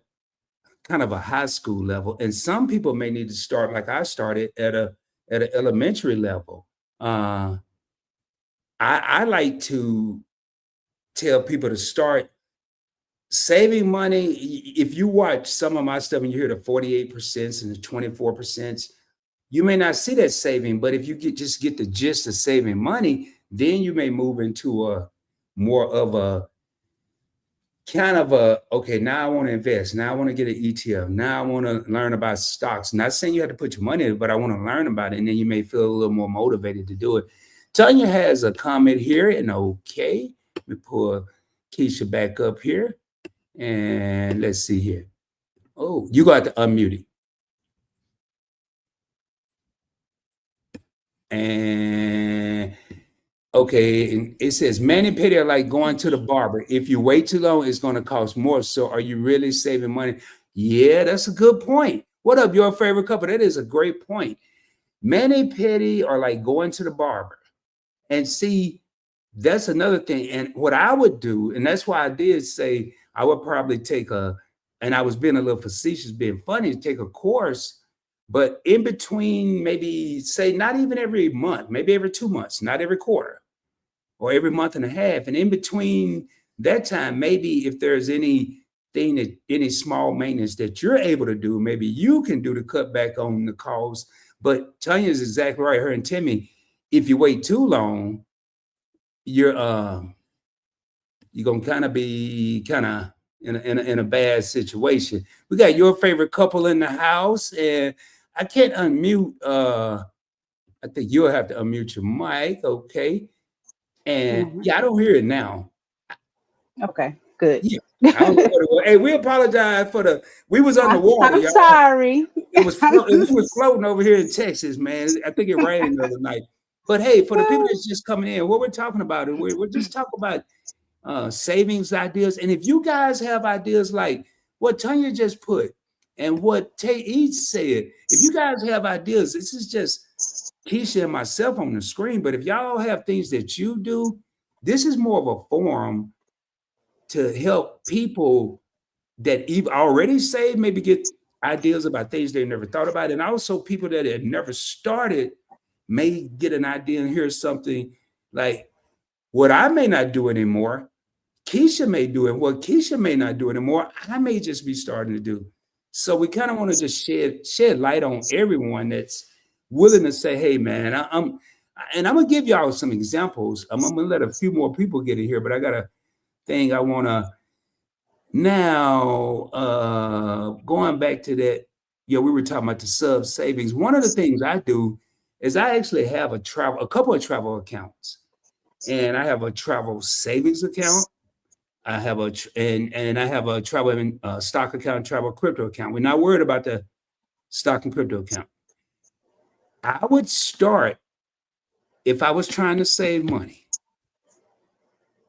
kind of a high school level, and some people may need to start like I started at an elementary level. Uh, I like to tell people to start saving money. If you watch some of my stuff and you hear the 48% and the 24%, you may not see that saving, but if you just get the gist of saving money, then you may move into a more of a kind of a okay, now I want to invest. Now I want to get an ETF. Now I want to learn about stocks. Not saying you have to put your money in it, but I want to learn about it. And then you may feel a little more motivated to do it. Tanya has a comment here, and okay, let me pull Keisha back up here. And let's see here. Oh, you got to unmute it. And okay, and it says mani pedi are like going to the barber. If you wait too long, it's going to cost more. So are you really saving money? Yeah, that's a good point. What up, your favorite couple? That is a great point. Mani pedi are like going to the barber. And see, that's another thing. And what I would do, and that's why I did say I would probably take and I was being a little facetious, being funny, to take a course, but in between, maybe say not even every month, maybe every 2 months, not every quarter or every month and a half. And in between that time, maybe if there's anything that any small maintenance that you're able to do, maybe you can do to cut back on the cost. But Tanya is exactly right. Her and Timmy, if you wait too long, you're you're gonna kind of be kind of in a bad situation. We got your favorite couple in the house, and I can't unmute. I think you'll have to unmute your mic. Okay. One And moment. yeah, I don't hear it now. Okay, good. Yeah. I don't know what it was. Hey, we apologize for we was on the water, I'm y'all. sorry. We was floating over here in Texas, man. I think it rained the other night. But hey, for the people that's just coming in, what we're talking about is we're just talking about savings ideas. And if you guys have ideas like what Tanya just put and what Tay each said, if you guys have ideas, this is just Keisha and myself on the screen. But if y'all have things that you do, this is more of a forum to help people that you've already saved, maybe get ideas about things they never thought about. And also people that had never started may get an idea and hear something like what I may not do anymore. Keisha may do it. What Keisha may not do anymore, I may just be starting to do. So we kind of want to just shed light on everyone that's willing to say, "Hey, man, and I'm gonna give y'all some examples. I'm gonna let a few more people get in here, but I got a thing I want to now. Going back to that, yeah, we were talking about the sub savings. One of the things I do is I actually have a couple of travel accounts, and I have a travel savings account. I have and I have a travel stock account, travel crypto account. We're not worried about the stock and crypto account. I would start if I was trying to save money.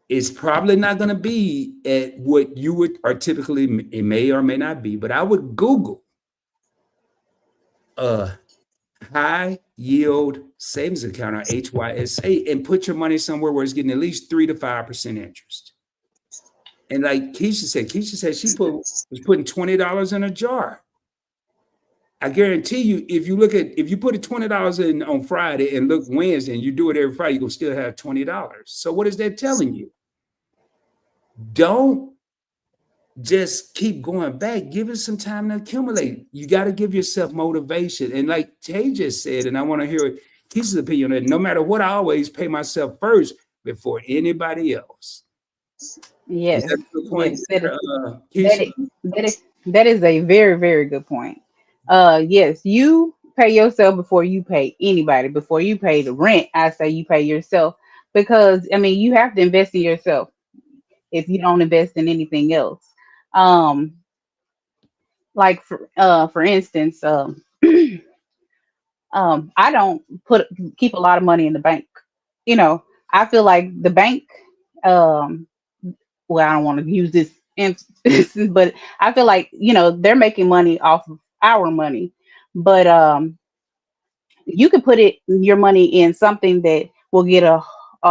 It's probably not going to be at what you would are typically. It may or may not be, but I would Google a high yield savings account or HYSA and put your money somewhere where it's getting at least 3 to 5% interest. And like Keisha said she was putting $20 in a jar. I guarantee you, if you put $20 in on Friday and look Wednesday and you do it every Friday, you're gonna still have $20. So what is that telling you? Don't just keep going back. Give it some time to accumulate. You got to give yourself motivation. And like Tay just said, and I want to hear Keisha's opinion on it, no matter what, I always pay myself first before anybody else. Is Yes, that a good point yes, there, that Keisha? is that is that is a very, very good point. Yes, you pay yourself before you pay anybody. Before you pay the rent, I say you pay yourself because I mean you have to invest in yourself if you don't invest in anything else. Um, like for instance, I don't keep a lot of money in the bank. You know, I feel like the bank. Um, well, I don't want to use this instance, but I feel like they're making money off of our money, but you can put your money in something that will get a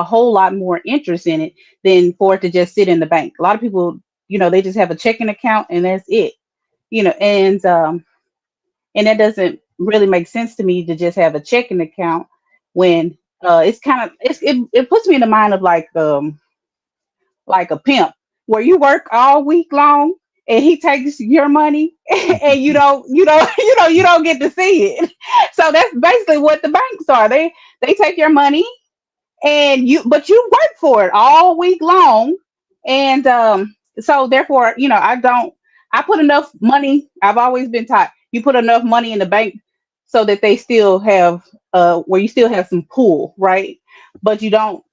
whole lot more interest in it than for it to just sit in the bank. A lot of people, they just have a checking account and that's it. And that doesn't really make sense to me to just have a checking account when it's kind of it puts me in the mind of like a pimp where you work all week long and he takes your money and you don't get to see it. So that's basically what the banks are. They take your money and you work for it all week long. And so therefore, I put enough money. I've always been taught you put enough money in the bank so that they still have where you still have some pool, right? But you don't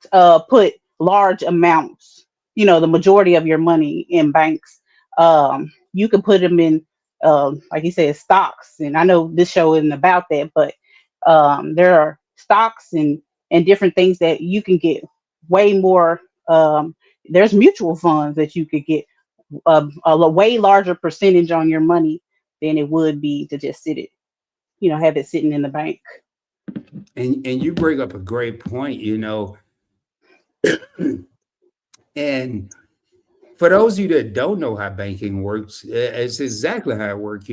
put large amounts, the majority of your money in banks. You can put them in like you said, stocks. And I know this show isn't about that, but there are stocks and different things that you can get way more. There's mutual funds that you could get a way larger percentage on your money than it would be to just have it sitting in the bank. And you bring up a great point, and for those of you that don't know how banking works, it's exactly how it works.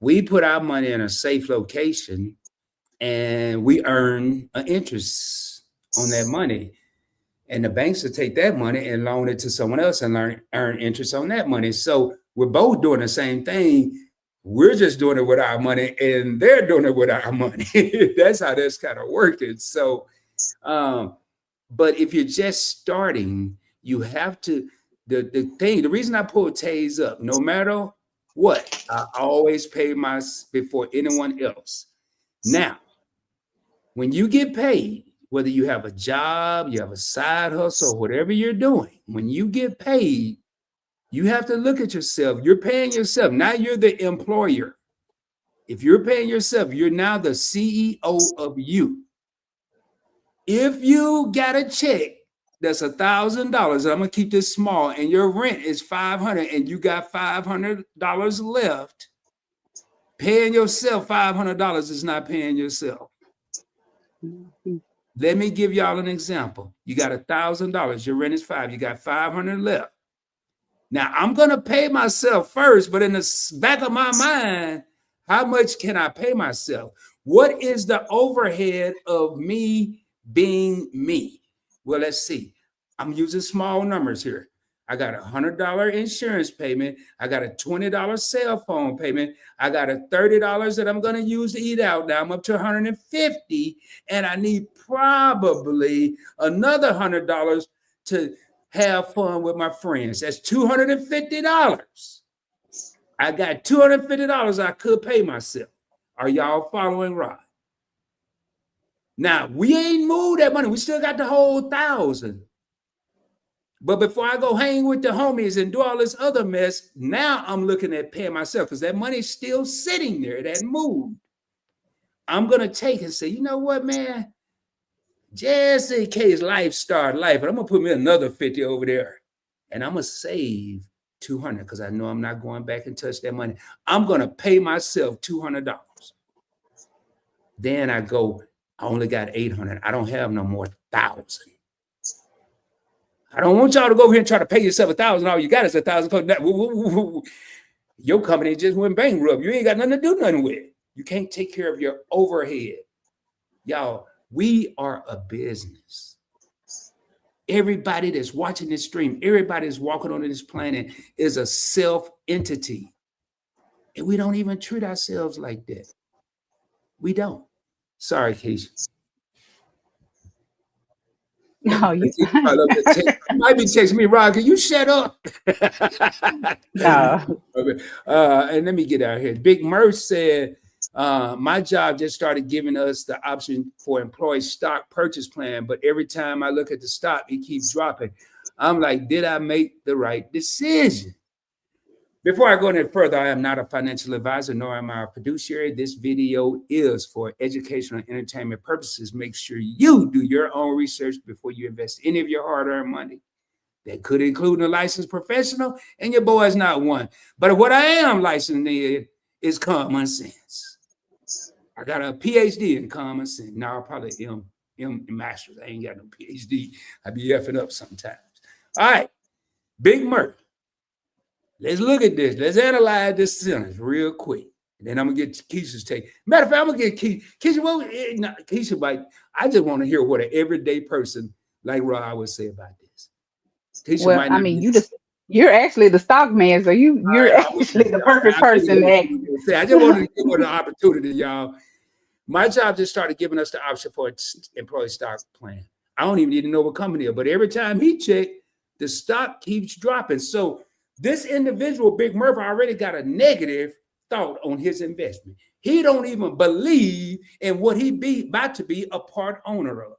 We put our money in a safe location and we earn an interest on that money. And the banks will take that money and loan it to someone else and earn interest on that money. So we're both doing the same thing. We're just doing it with our money and they're doing it with our money. That's how that's kind of working. So, um, but if you're just starting, you have to, the reason I pull Tays up, no matter What? I always pay my before anyone else. Now, when you get paid, whether you have a job, you have a side hustle, whatever you're doing, when you get paid, you have to look at yourself. You're paying yourself. Now you're the employer. If you're paying yourself, you're now the CEO of you. If you got a check that's $1,000, I'm gonna keep this small, and your rent is $500, and you got $500 left, paying yourself $500 is not paying yourself. Mhm. Let me give y'all an example. You got $1,000, your rent is $500, you got $500 left. Now I'm gonna pay myself first, but in the back of my mind, how much can I pay myself? What is the overhead of me being me? Well, let's see. I'm using small numbers here. I got $100 insurance payment. I got a $20 cell phone payment. I got a $30 that I'm going to use to eat out. Now I'm up to $150, and I need probably another $100 to have fun with my friends. That's $250. I got $250 I could pay myself. Are y'all following right? Now, we ain't moved that money. We still got the whole 1,000. But before I go hang with the homies and do all this other mess, now I'm looking at paying myself because that money's still sitting there. It hadn't moved. I'm going to take and say, you know what, man? Just in case life start life, but I'm going to put me another 50 over there. And I'm going to save 200 because I know I'm not going back and touch that money. I'm going to pay myself $200. Then I go, I only got 800. I don't have no more 1,000. I don't want y'all to go here and try to pay yourself 1,000. All you got is 1,000. Your company just went bankrupt. You ain't got nothing to do nothing with. You can't take care of your overhead. Y'all, we are a business. Everybody that's watching this stream, everybody that's walking on this planet is a self-entity. And we don't even treat ourselves like that. We don't. Sorry, Keisha. No, you might be texting me, Rod, can you shut up? no. And let me get out here. Big Murph said, my job just started giving us the option for employee stock purchase plan, but every time I look at the stock, it keeps dropping. I'm like, did I make the right decision? Before I go any further, I am not a financial advisor, nor am I a fiduciary. This video is for educational and entertainment purposes. Make sure you do your own research before you invest any of your hard-earned money. That could include a licensed professional, and your boy is not one. But what I am licensed in is common sense. I got a PhD in common sense. Now, probably M master's. I ain't got no PhD. I be effing up sometimes. All right, Big Murph. Let's look at this. Let's analyze this sentence real quick. And then I'm gonna get Keisha's take. Matter of fact, I'm gonna get Keisha. Well, Keisha, like, I just want to hear what an everyday person like Rod would say about this. Keisha Well, might I not mean, be. you're actually the stock man, so you're actually the perfect person that I just wanted to give her an opportunity, y'all. My job just started giving us the option for an employee stock plan. I don't even need to know what company, but every time he checked, the stock keeps dropping. So this individual, Big Murphy, already got a negative thought on his investment. He don't even believe in what he be about to be a part owner of.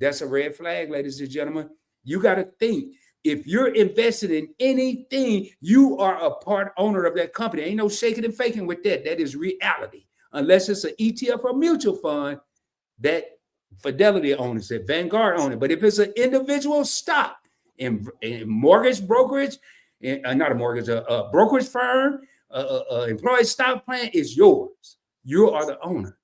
That's a red flag, ladies and gentlemen. You got to think. If you're invested in anything, you are a part owner of that company. Ain't no shaking and faking with that. That is reality. Unless it's an ETF or mutual fund that Fidelity owns it, Vanguard owns it. But if it's an individual stock in mortgage brokerage, not a mortgage, a brokerage firm, employee stock plan is yours. You are the owner.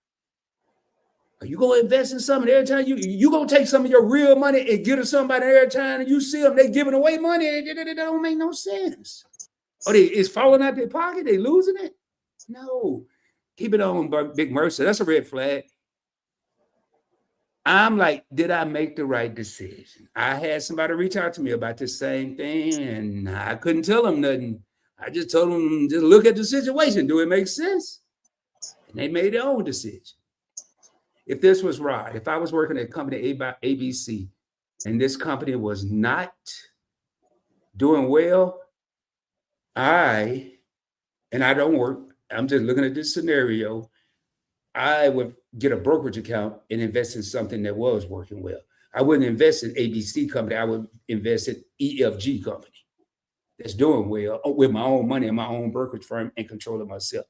Are you gonna invest in something every time you gonna take some of your real money and give to somebody every time and you see them they giving away money? That don't make no sense. Or it's falling out their pocket, they losing it? No. Keep it on, Big Mercer. That's a red flag. I'm like, did I make the right decision? I had somebody reach out to me about the same thing, and I couldn't tell them nothing. I just told them, just look at the situation. Do it make sense? And they made their own decision. If this was right, if I was working at company ABC, and this company was not doing well, I and I don't work, I'm just looking at this scenario, I would get a brokerage account and invest in something that was working well. I wouldn't invest in ABC company. I would invest in EFG company that's doing well with my own money and my own brokerage firm and control it myself.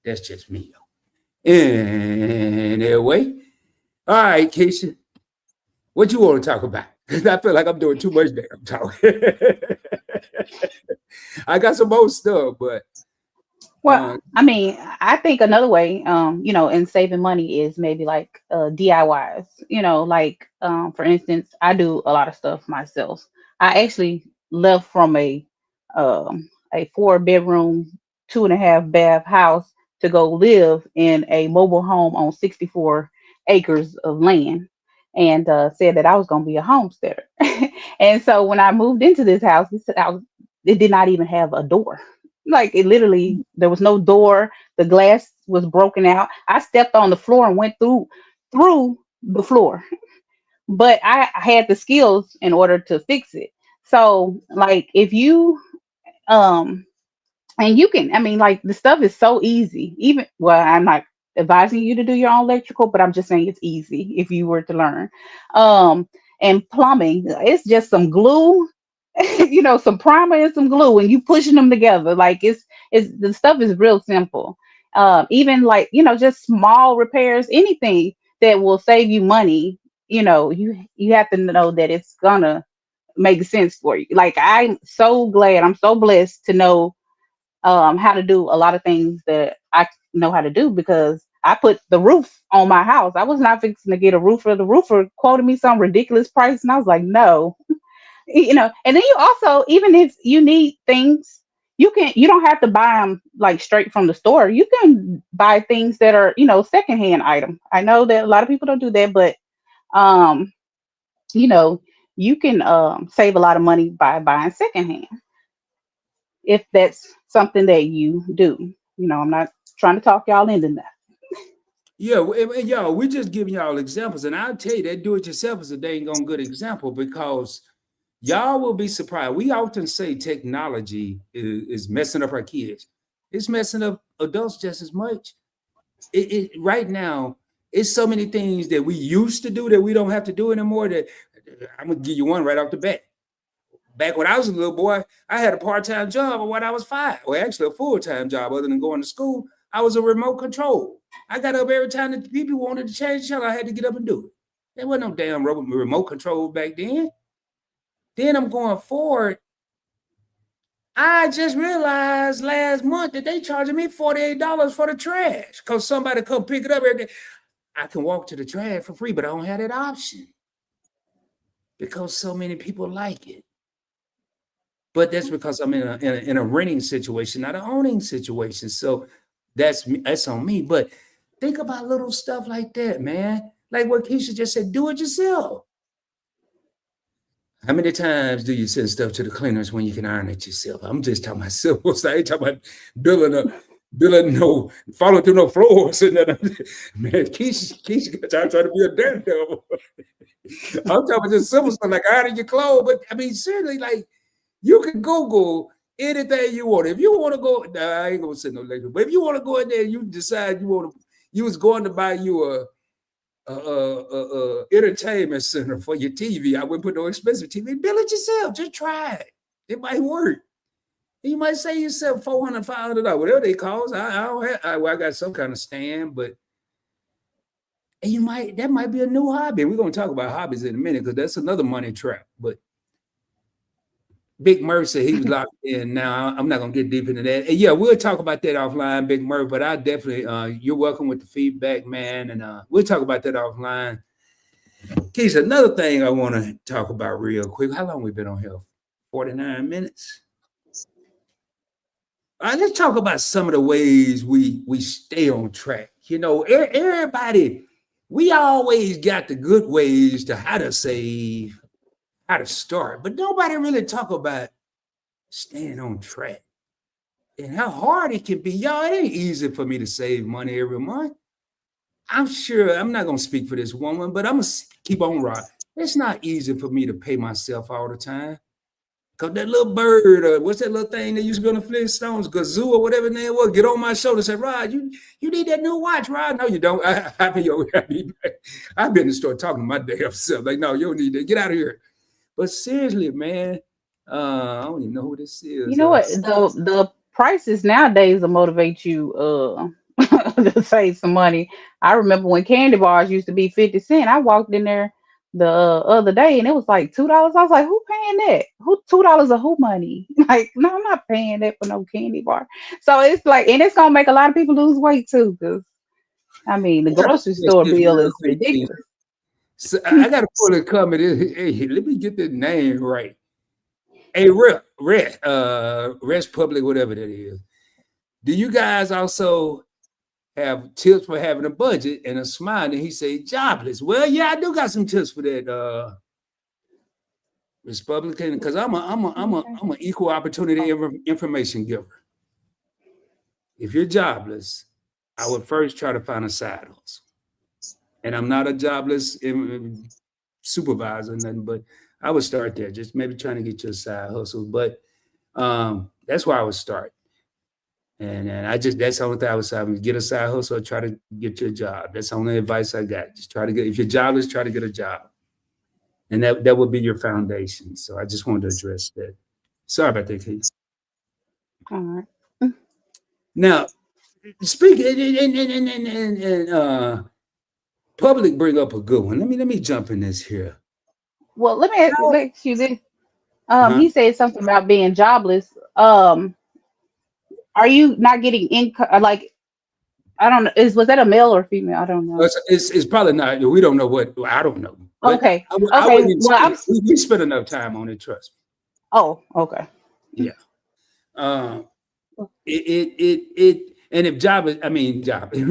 That's just me, though. Anyway, all right, Keisha, what you want to talk about? Because I feel like I'm doing too much damn talking. I got some more stuff, but Well, uh, I mean, I think another way, in saving money is maybe like DIYs. Like for instance, I do a lot of stuff myself. I actually left from a 4 bedroom, 2.5 bath house to go live in a mobile home on 64 acres of land, and said that I was going to be a homesteader. And so when I moved into this house, it did not even have a door. Like it literally, there was no door. The glass was broken out. I stepped on the floor and went through the floor. But I had the skills in order to fix it. So like if you um and you can, I mean, like the stuff is so easy. Even, well, I'm not advising you to do your own electrical, but I'm just saying it's easy if you were to learn. Um and plumbing, it's just some glue, some primer and some glue, and you pushing them together. Like it's the stuff is real simple. Even like, just small repairs, anything that will save you money, you have to know that it's gonna make sense for you. Like I'm so glad, I'm so blessed to know how to do a lot of things that I know how to do, because I put the roof on my house. I was not fixing to get a roofer. The roofer quoted me some ridiculous price, and I was like, no. And then you also, even if you need things, you don't have to buy them like straight from the store. You can buy things that are, secondhand item. I know that a lot of people don't do that, but um you know you can save a lot of money by buying secondhand, if that's something that you do. I'm not trying to talk y'all into that. yeah, and y'all, we're just giving y'all examples, and I'll tell you that do it yourself is a dang on good example because y'all will be surprised. We often say technology is messing up our kids. It's messing up adults just as much. Right now, it's so many things that we used to do that we don't have to do anymore. That I'm gonna give you one right off the bat. Back when I was a little boy, I had a part-time job when I was 5, or actually a full-time job other than going to school. I was a remote control. I got up every time that the people wanted to change the channel, I had to get up and do it. There wasn't no damn remote control back then. Then I'm going forward. I just realized last month that they charging me $48 for the trash because somebody come pick it up every day. I can walk to the trash for free, but I don't have that option because so many people like it. But that's because I'm in a renting situation, not an owning situation. So that's on me. But think about little stuff like that, man. Like what Keisha just said, do it yourself. How many times do you send stuff to the cleaners when you can iron it yourself? I'm just talking about simple stuff. I ain't talking about building no, following through no floors. And then, man, Keisha got trying to be a daredevil. I'm talking about just simple stuff like ironing your clothes. But I mean, seriously, like you can Google anything you want. If you want to go, nah, I ain't gonna say no later. But if you want to go in there, and you decide you was going to buy you a entertainment center for your TV. I wouldn't put no expensive TV. Build it yourself. Just try it. It might work. You might save yourself $400, $500, whatever they cost. I don't have. I got some kind of stand, but that might be a new hobby. We're gonna talk about hobbies in a minute because that's another money trap. But Big Murph said he was locked in. Now I'm not gonna get deep into that. And yeah, we'll talk about that offline, Big Murph. But I definitely, you're welcome with the feedback, man, and we'll talk about that offline. Keisha, another thing I want to talk about real quick. How long we been on here? 49 minutes. All right, let's talk about some of the ways we stay on track. Everybody, we always got the good ways to how to save, how to start, but nobody really talk about staying on track and how hard it can be. Y'all, it ain't easy for me to save money every month. I'm sure I'm not gonna speak for this woman, but I'm gonna keep on rocking. It's not easy for me to pay myself all the time. Cause that little bird, what's that little thing that used to be on the Flintstones, Gazoo or whatever the name was, get on my shoulder and say, Rod, you need that new watch, Rod. No, you don't. I be over here. I've been in the store talking to my damn self. Like, no, you don't need that. Get out of here. But seriously, man, I don't even know who this You is. know what? The prices nowadays will motivate you to save some money. I remember when candy bars used to be 50 cents. I walked in there the other day and it was like $2. I was like, who paying that? Who $2 of who money? Like, no, I'm not paying that for no candy bar. So it's like, and it's gonna make a lot of people lose weight too, because I mean the I got to grocery pull this store shit bill real is quick, Keisha. ridiculous. So I got to pull a comment. Hey, let me get the name right. Hey, Rest Public, whatever that is. Do you guys also have tips for having a budget and a smile? And he say jobless. Well, yeah, I do got some tips for that, Republican, because Okay. I'm an equal opportunity information giver. If you're jobless, I would first try to find a side hustle. And I'm not a jobless supervisor or nothing, but I would start there, just maybe trying to get you a side hustle. But that's where I would start. And I just that's the only thing I would say. I mean, get a side hustle or try to get your job. That's the only advice I got. Just try to get if you're jobless, try to get a job. And that would be your foundation. So I just wanted to address that. Sorry about that, Keith. All right. Now, speaking and public bring up a good one. Let me jump in this here. Well, let me ask you this. Uh-huh. He said something about being jobless. Are you not getting income? Like, I don't know. Was that a male or female? I don't know. It's probably not. We don't know what. I don't know, but Okay. I Okay. wouldn't Well, expect. We spent enough time on it. Trust oh, okay. me. Yeah. Um. It. And if job is, I mean, job. A Well,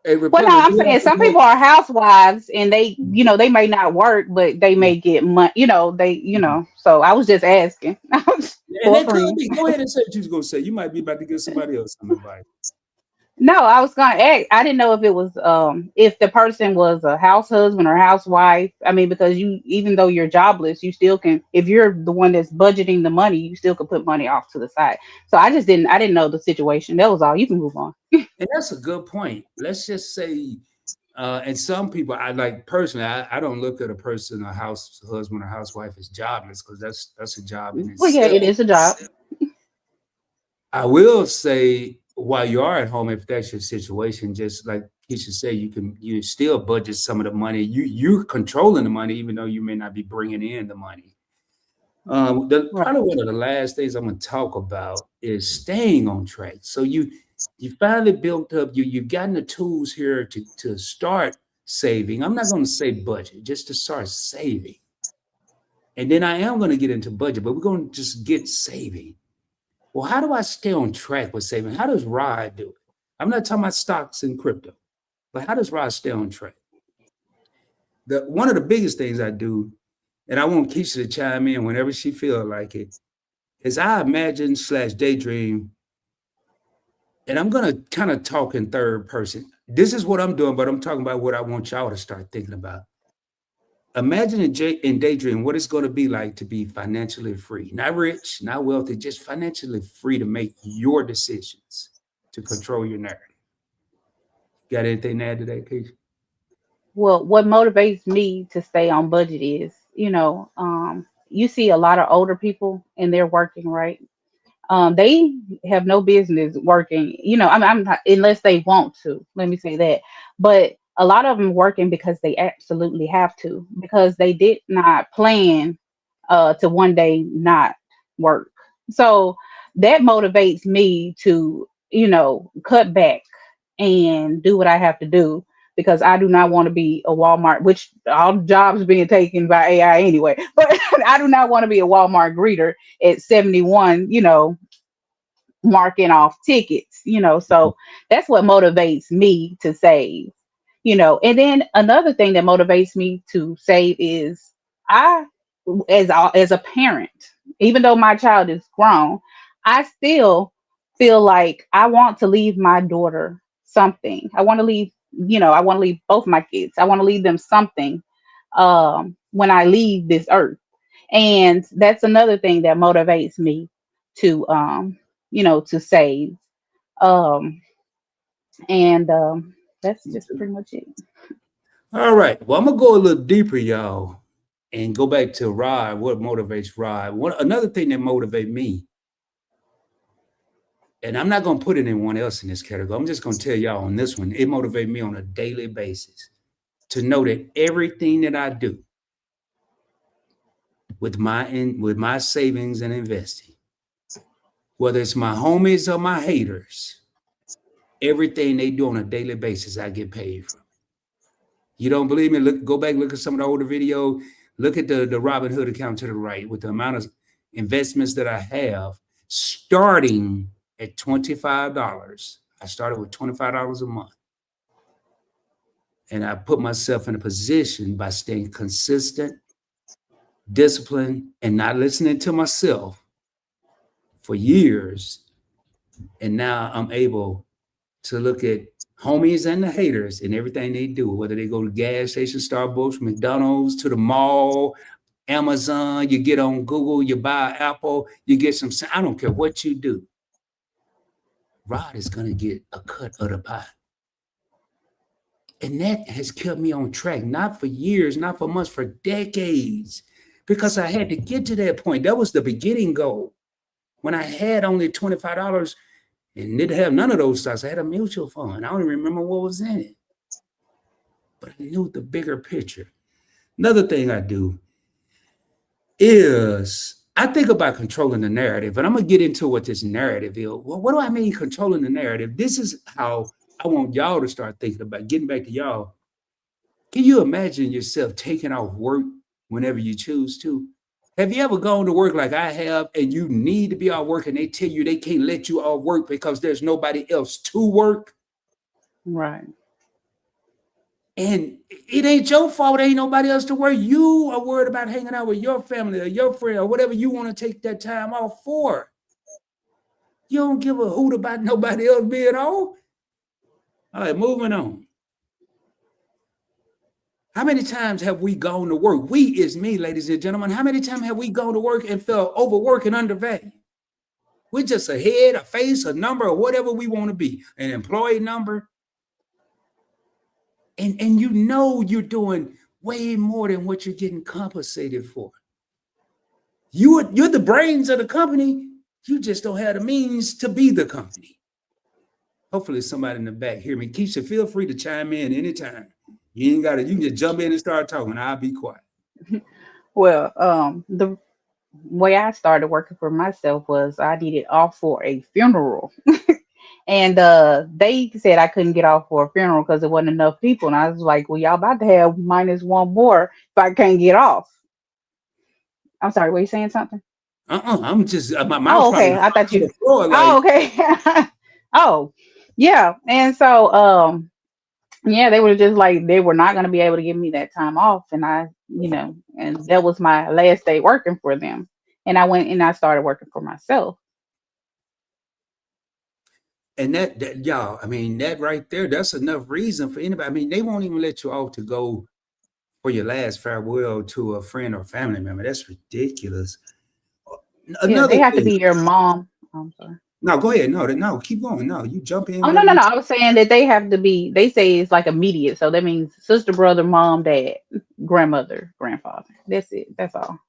no, Republican. I'm saying some people are housewives and they, they may not work, but they may get money. So I was just asking And for a that could friend. be. Go ahead and say what you was gonna say. You might be about to give somebody else some advice. No, I was gonna ask. I didn't know if it was if the person was a house husband or housewife. I mean, because you even though you're jobless, you still can if you're the one that's budgeting the money, you still can put money off to the side. So I didn't know the situation. That was all. You can move on. And that's a good point. Let's just say, and some people, I like personally, I don't look at a person, a house husband or housewife as jobless because that's a job in Well, yeah, it itself. is a job. I will say, while you are at home, if that's your situation, just like Keisha said, you still budget some of the money. You're controlling the money, even though you may not be bringing in the money. The Right. probably one of the last things I'm going to talk about is staying on track. So you finally built up. You've gotten the tools here to start saving. I'm not going to say budget, just to start saving. And then I am going to get into budget, but we're going to just get saving. Well, how do I stay on track with saving? How does Rod do it? I'm not talking about stocks and crypto, but how does Rod stay on track? One of the biggest things I do, and I want Keisha to chime in whenever she feels like it, is I imagine slash daydream, and I'm gonna kind of talk in third person. This is what I'm doing, but I'm talking about what I want y'all to start thinking about. Imagine in daydream what it's going to be like to be financially free, not rich, not wealthy, just financially free to make your decisions, to control your narrative. Got anything to add to that, Keisha? Well, what motivates me to stay on budget is, you see a lot of older people and they're working, right? They have no business working, I'm not, unless they want to, let me say that. But a lot of them working because they absolutely have to, because they did not plan to one day not work. So that motivates me to, cut back and do what I have to do, because I do not want to be a Walmart, which all jobs being taken by AI anyway. But I do not want to be a Walmart greeter at 71, marking off tickets, so that's what motivates me to save, and then another thing that motivates me to save is I, as a parent, even though my child is grown, I still feel like I want to leave my daughter something. I want to leave both my kids. I want to leave them something when I leave this earth. And that's another thing that motivates me to to save. Um and That's just pretty much it. All right. Well, I'm gonna go a little deeper, y'all, and go back to Rod. What motivates Rod? Another thing that motivates me, and I'm not gonna put anyone else in this category. I'm just gonna tell y'all on this one. It motivates me on a daily basis to know that everything that I do with my savings and investing, whether it's my homies or my haters, everything they do on a daily basis, I get paid from. You don't believe me? Go back, look at some of the older video. Look at the Robin Hood account to the right with the amount of investments that I have, starting at $25. I started with $25 a month. And I put myself in a position by staying consistent, disciplined, and not listening to myself for years. And now I'm able to look at homies and the haters and everything they do, whether they go to gas station, Starbucks, McDonald's, to the mall, Amazon, you get on Google, you buy Apple, you get some, I don't care what you do. Rod is going to get a cut of the pie. And that has kept me on track, not for years, not for months, for decades, because I had to get to that point. That was the beginning goal. When I had only $25 and didn't have none of those stocks, I had a mutual fund. I don't even remember what was in it, but I knew the bigger picture. Another thing I do is I think about controlling the narrative, and I'm going to get into what this narrative is. Well, what do I mean controlling the narrative? This is how I want y'all to start thinking about getting back to y'all. Can you imagine yourself taking off work whenever you choose to? Have you ever gone to work like I have and you need to be off work and they tell you they can't let you off work because there's nobody else to work? Right. And it ain't your fault. Ain't nobody else to work. You are worried about hanging out with your family or your friend or whatever you want to take that time off for. You don't give a hoot about nobody else being off. All right, moving on. How many times have we gone to work? We is me, ladies and gentlemen. How many times have we gone to work and felt overworked and undervalued? We're just a head, a face, a number, or whatever we want to be, an employee number. And you know you're doing way more than what you're getting compensated for. You're the brains of the company. You just don't have the means to be the company. Hopefully somebody in the back hear me. Keisha, feel free to chime in anytime. You ain't got to, you can just jump in and start talking. I'll be quiet. Well, the way I started working for myself was I needed off for a funeral. And they said I couldn't get off for a funeral because there wasn't enough people. And I was like, well, y'all about to have minus one more if I can't get off. I'm sorry, were you saying something? I'm just, my mouth Oh, probably okay. was I thought on you. the floor Oh, like, okay. Oh, yeah. And so, yeah, they were just like they were not going to be able to give me that time off, and and that was my last day working for them. And I went and I started working for myself. and that y'all, I mean, that right there, that's enough reason for anybody. I mean, they won't even let you off to go for your last farewell to a friend or family member. That's ridiculous. Yeah, Another they have to thing. be your mom. I'm sorry. No, go ahead. No, keep going. No, you jump in, Oh no, whatever no, you. no. I was saying that they have to be. They say it's like immediate, so that means sister, brother, mom, dad, grandmother, grandfather. That's it. That's all.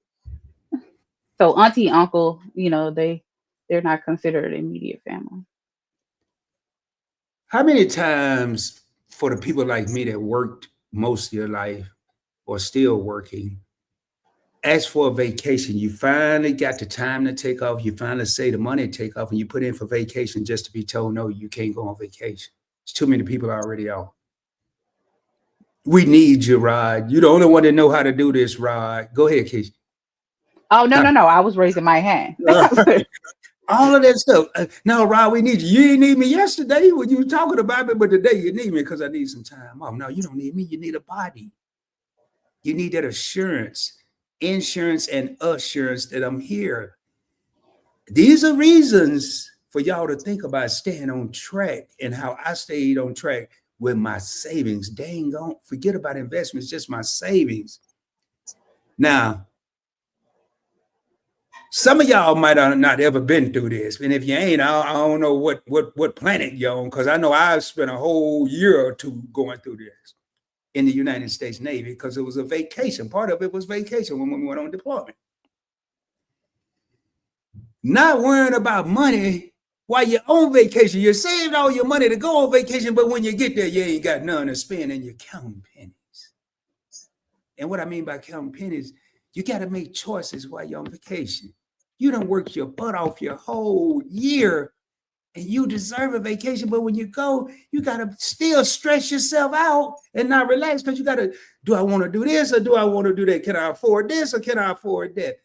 So auntie, uncle, they're not considered immediate family. How many times for the people like me that worked most of your life or still working, ask for a vacation? You finally got the time to take off. You finally say the money to take off, and you put in for vacation just to be told no, you can't go on vacation. It's too many people already off. We need you, Rod. You're the only one that know how to do this, Rod. Go ahead, Keisha. Oh no, no, no. I was raising my hand. All of that stuff. No, Rod, we need you. You didn't need me yesterday when you were talking about me, but today you need me because I need some time. Oh, no, you don't need me. You need a body. You need that assurance, insurance, and assurance that I'm here. These are reasons for y'all to think about staying on track and how I stayed on track with my savings. Dang, don't forget about investments, just my savings. Now, Some of y'all might have not ever been through this, and if you ain't, I don't know what planet you're on, because I know I've spent a whole year or two going through this in the United States Navy because it was a vacation. Part of it was vacation when we went on deployment. Not worrying about money while you're on vacation. You saved all your money to go on vacation, but when you get there, you ain't got none to spend and you're counting pennies. And what I mean by counting pennies, you got to make choices while you're on vacation. You done worked your butt off your whole year and you deserve a vacation. But when you go, you got to still stress yourself out and not relax, because you got to, do I want to do this or do I want to do that? Can I afford this or can I afford that?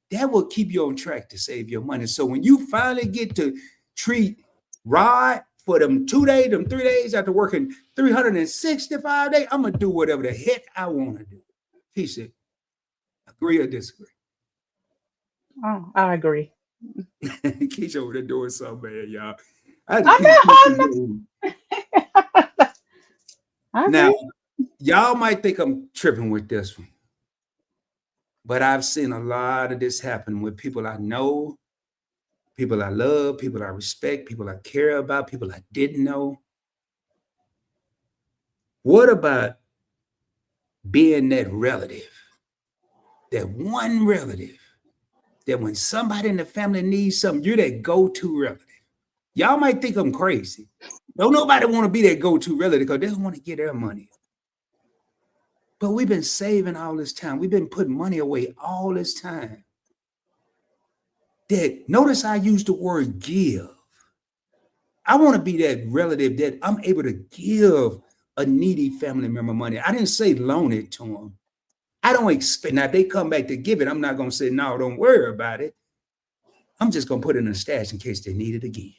That will keep you on track to save your money. So when you finally get to treat Rod for them 2 days, them 3 days after working 365 days, I'm going to do whatever the heck I want to do. He said, agree or disagree? Oh, I agree. Keisha over there doing something, man, y'all. I'm not. Now, y'all might think I'm tripping with this one, but I've seen a lot of this happen with people I know, people I love, people I respect, people I care about, people I didn't know. What about being that relative, that one relative, that when somebody in the family needs something, you're that go-to relative? Y'all might think I'm crazy. Don't nobody want to be that go-to relative because they don't want to get their money. But we've been saving all this time. We've been putting money away all this time. That, notice I use the word give. I want to be that relative that I'm able to give a needy family member money. I didn't say loan it to them. I don't expect, now if they come back to give it, I'm not going to say, no, don't worry about it. I'm just going to put it in a stash in case they need it again.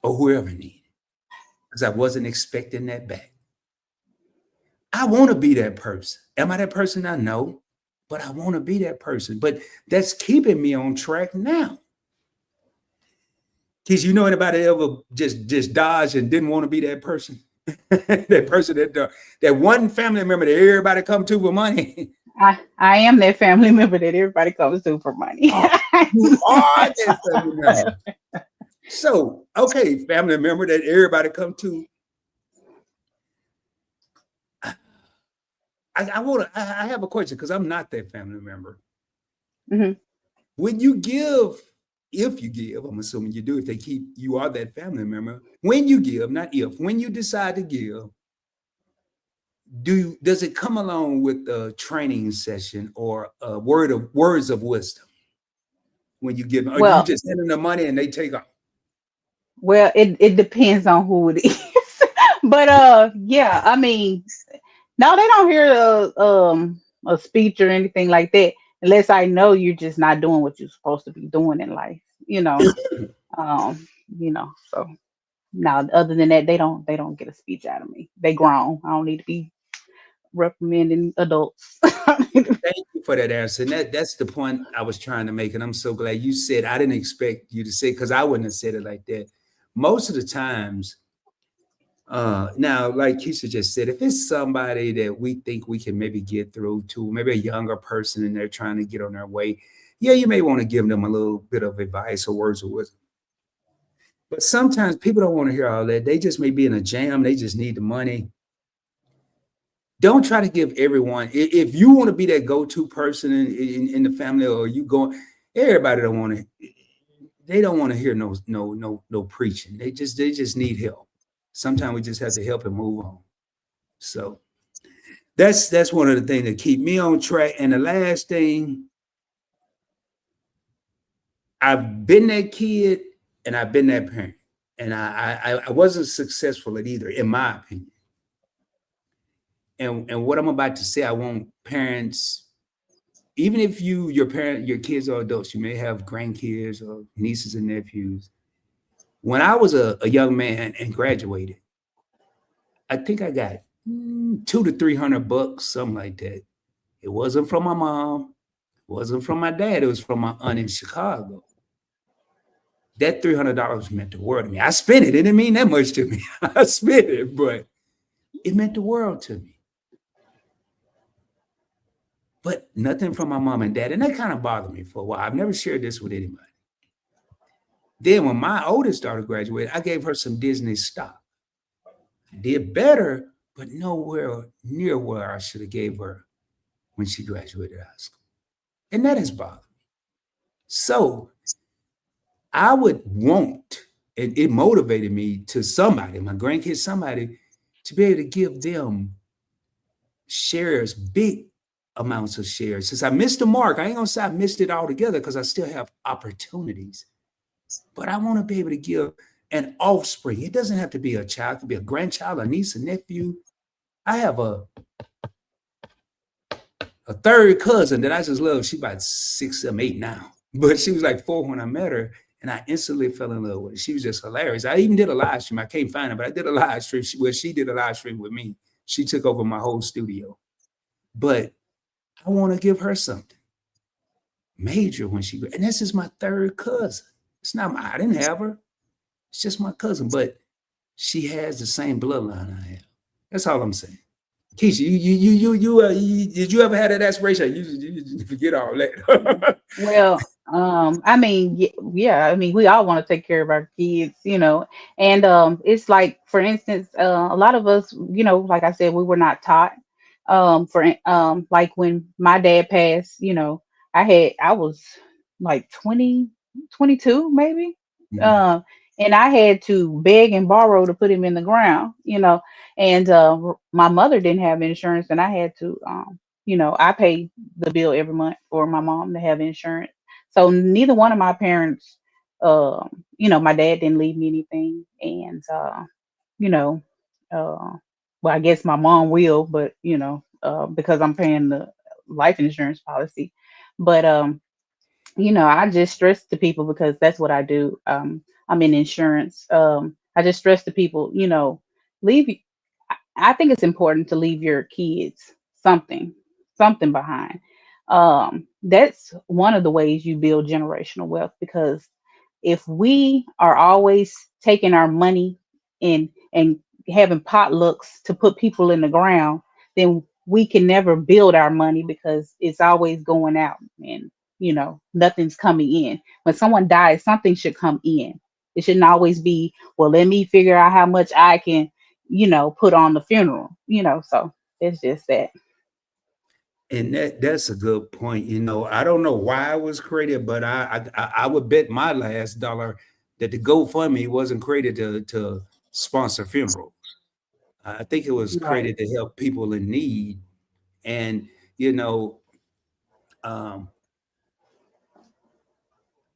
Or whoever needs it. Because I wasn't expecting that back. I want to be that person. Am I that person? I know, but I want to be that person. But that's keeping me on track now. Because you know anybody ever just dodged and didn't want to be that person? That person that one family member that everybody come to for money. I am that family member that everybody comes to for money. Oh, you are that family member. So, okay, family member that everybody come to. I have a question because I'm not that family member. Mm-hmm. When you give, if you give, I'm assuming you do, if they keep, you are that family member. When you give, not if, when you decide to give, does it come along with a training session or a words of wisdom when you give, or Well, you just send them the money and they take off? well, it depends on who it is. But yeah, I mean, no, they don't hear a speech or anything like that unless I know you're just not doing what you're supposed to be doing in life, um, so now other than that, they don't get a speech out of me. They grown. I don't need to be reprimanding adults. Thank you for that answer. And that's the point I was trying to make. And I'm so glad you said, I didn't expect you to say, because I wouldn't have said it like that. Most of the times, now, like Keisha just said, if it's somebody that we think we can maybe get through to, maybe a younger person and they're trying to get on their way, yeah, you may want to give them a little bit of advice or words of wisdom. But sometimes people don't want to hear all that. They just may be in a jam. They just need the money. Don't try to give everyone. If you want to be that go-to person in the family, or you go, everybody don't want to. They don't want to hear no preaching. They just need help. Sometimes we just have to help and move on. So that's one of the things that keep me on track. And the last thing, I've been that kid and I've been that parent, and I wasn't successful at either, in my opinion. And what I'm about to say, I want parents, even if your kids are adults, you may have grandkids or nieces and nephews. When I was a young man and graduated, I think I got $200 to $300, something like that. It wasn't from my mom, it wasn't from my dad, it was from my aunt in Chicago. That $300 meant the world to me. I spent it. It didn't mean that much to me. I spent it, but it meant the world to me. but nothing from my mom and dad. And that kind of bothered me for a while. I've never shared this with anybody. Then when my oldest daughter graduated, I gave her some Disney stock. I did better, but nowhere near where I should have gave her when she graduated high school. And that has bothered me. So I would want, and it motivated me to somebody, my grandkids, somebody, to be able to give them shares, big amounts of shares. Since I missed the mark, I ain't gonna say I missed it altogether because I still have opportunities. But I want to be able to give an offspring. It doesn't have to be a child, it could be a grandchild, a niece, a nephew. I have a third cousin that I just love. She's about 6, 7, 8 now. But she was like 4 when I met her, and I instantly fell in love with her. She was just hilarious. I even did a live stream. I can't find her, but I did a live stream where she did a live stream with me. She took over my whole studio. But I want to give her something major when she, and this is my third cousin. It's not my, I didn't have her. It's just my cousin, but she has the same bloodline I have. That's all I'm saying. Keisha, did you ever have that aspiration? You forget all that. Well, I mean, yeah, I mean, we all want to take care of our kids, and it's like, for instance, a lot of us, like I said, we were not taught. Like when my dad passed, I was like 20, 22, maybe, Mhm. um, and I had to beg and borrow to put him in the ground, and my mother didn't have insurance, and I had to, I paid the bill every month for my mom to have insurance. So neither one of my parents, my dad didn't leave me anything, and you know, uh, well, I guess my mom will, but because I'm paying the life insurance policy, but I just stress to people because that's what I do. I'm in insurance. I just stress to people, leave. I think it's important to leave your kids something, something behind. That's one of the ways you build generational wealth, because if we are always taking our money and having potlucks to put people in the ground, then we can never build our money because it's always going out, and nothing's coming in. When someone dies, something should come in. It shouldn't always be, well, let me figure out how much I can put on the funeral, so it's just that. And that's a good point. I don't know why it was created, but I would bet my last dollar that the GoFundMe wasn't created to sponsor funerals. I think it was Right. created to help people in need. And you know, um,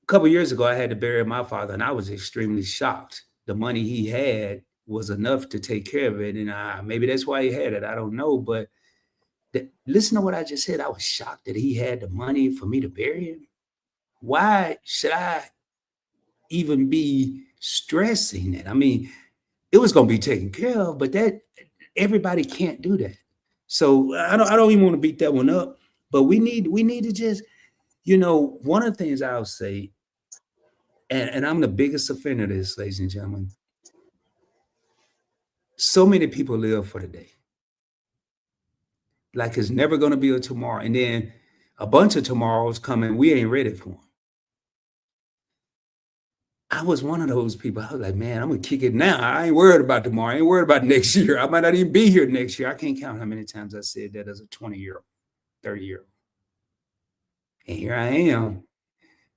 a couple years ago, I had to bury my father, and I was extremely shocked. The money he had was enough to take care of it, and maybe that's why he had it. I don't know, but listen to what I just said. I was shocked that he had the money for me to bury him. Why should I even be stressing it? I mean, it was going to be taken care of, but that everybody can't do that. So I don't even want to beat that one up. But we need to just, one of the things I'll say, and I'm the biggest offender of this, ladies and gentlemen. So many people live for the day, like it's never going to be a tomorrow, and then a bunch of tomorrows coming, we ain't ready for them. I was one of those people. I was like, man, I'm gonna kick it now. I ain't worried about tomorrow. I ain't worried about next year. I might not even be here next year. I can't count how many times I said that as a 20-year-old, 30-year-old. And here I am.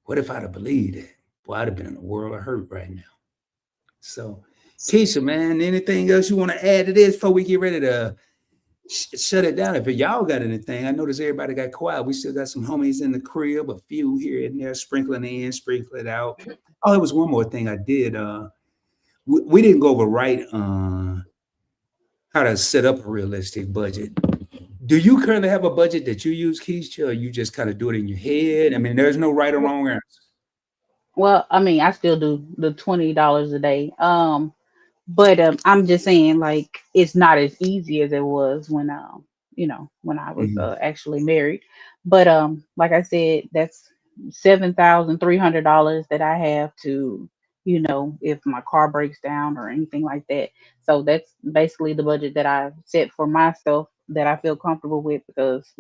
What if I'd have believed it? Boy, I'd have been in a world of hurt right now. So, Keisha, man, anything else you want to add to this before we get ready to shut it down? If y'all got anything, I noticed everybody got quiet. We still got some homies in the crib, a few here and there, sprinkling in, sprinkling out. Oh, there was one more thing I did. We didn't go over right how to set up a realistic budget. Do you currently have a budget that you use, Keisha, or you just kind of do it in your head? I mean, there's no right or Well, wrong answer. well, I mean, I still do the $20 a day. But I'm just saying, like, it's not as easy as it was when when I was Mhm. actually married. But like I said, that's $7,300 that I have to, if my car breaks down or anything like that. So that's basically the budget that I set for myself, that I feel comfortable with, because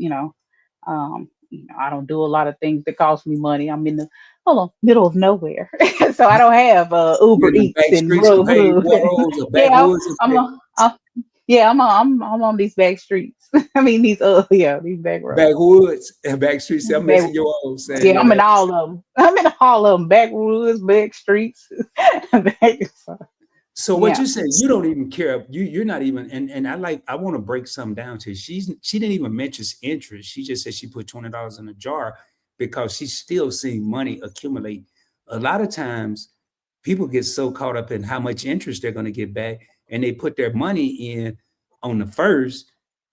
I don't do a lot of things that cost me money. I'm in the middle of nowhere, so I don't have You're Uber in the Eats back and streets of Grubhub. Baywaros or Yeah, backwoods of I'm a, yeah, I'm on these back streets. I mean these yeah, these back roads. backwoods and back streets. I'm Back, messing your old saying yeah, your I'm in name. all of them. I'm in all of them. Backwoods, back streets. back, So what yeah, you said, you don't even care. You're not even and I want to break something down to you. She didn't even mention interest. She just said she put $20 in a jar because she's still seeing money accumulate. A lot of times people get so caught up in how much interest they're going to get back, and they put their money in on the first,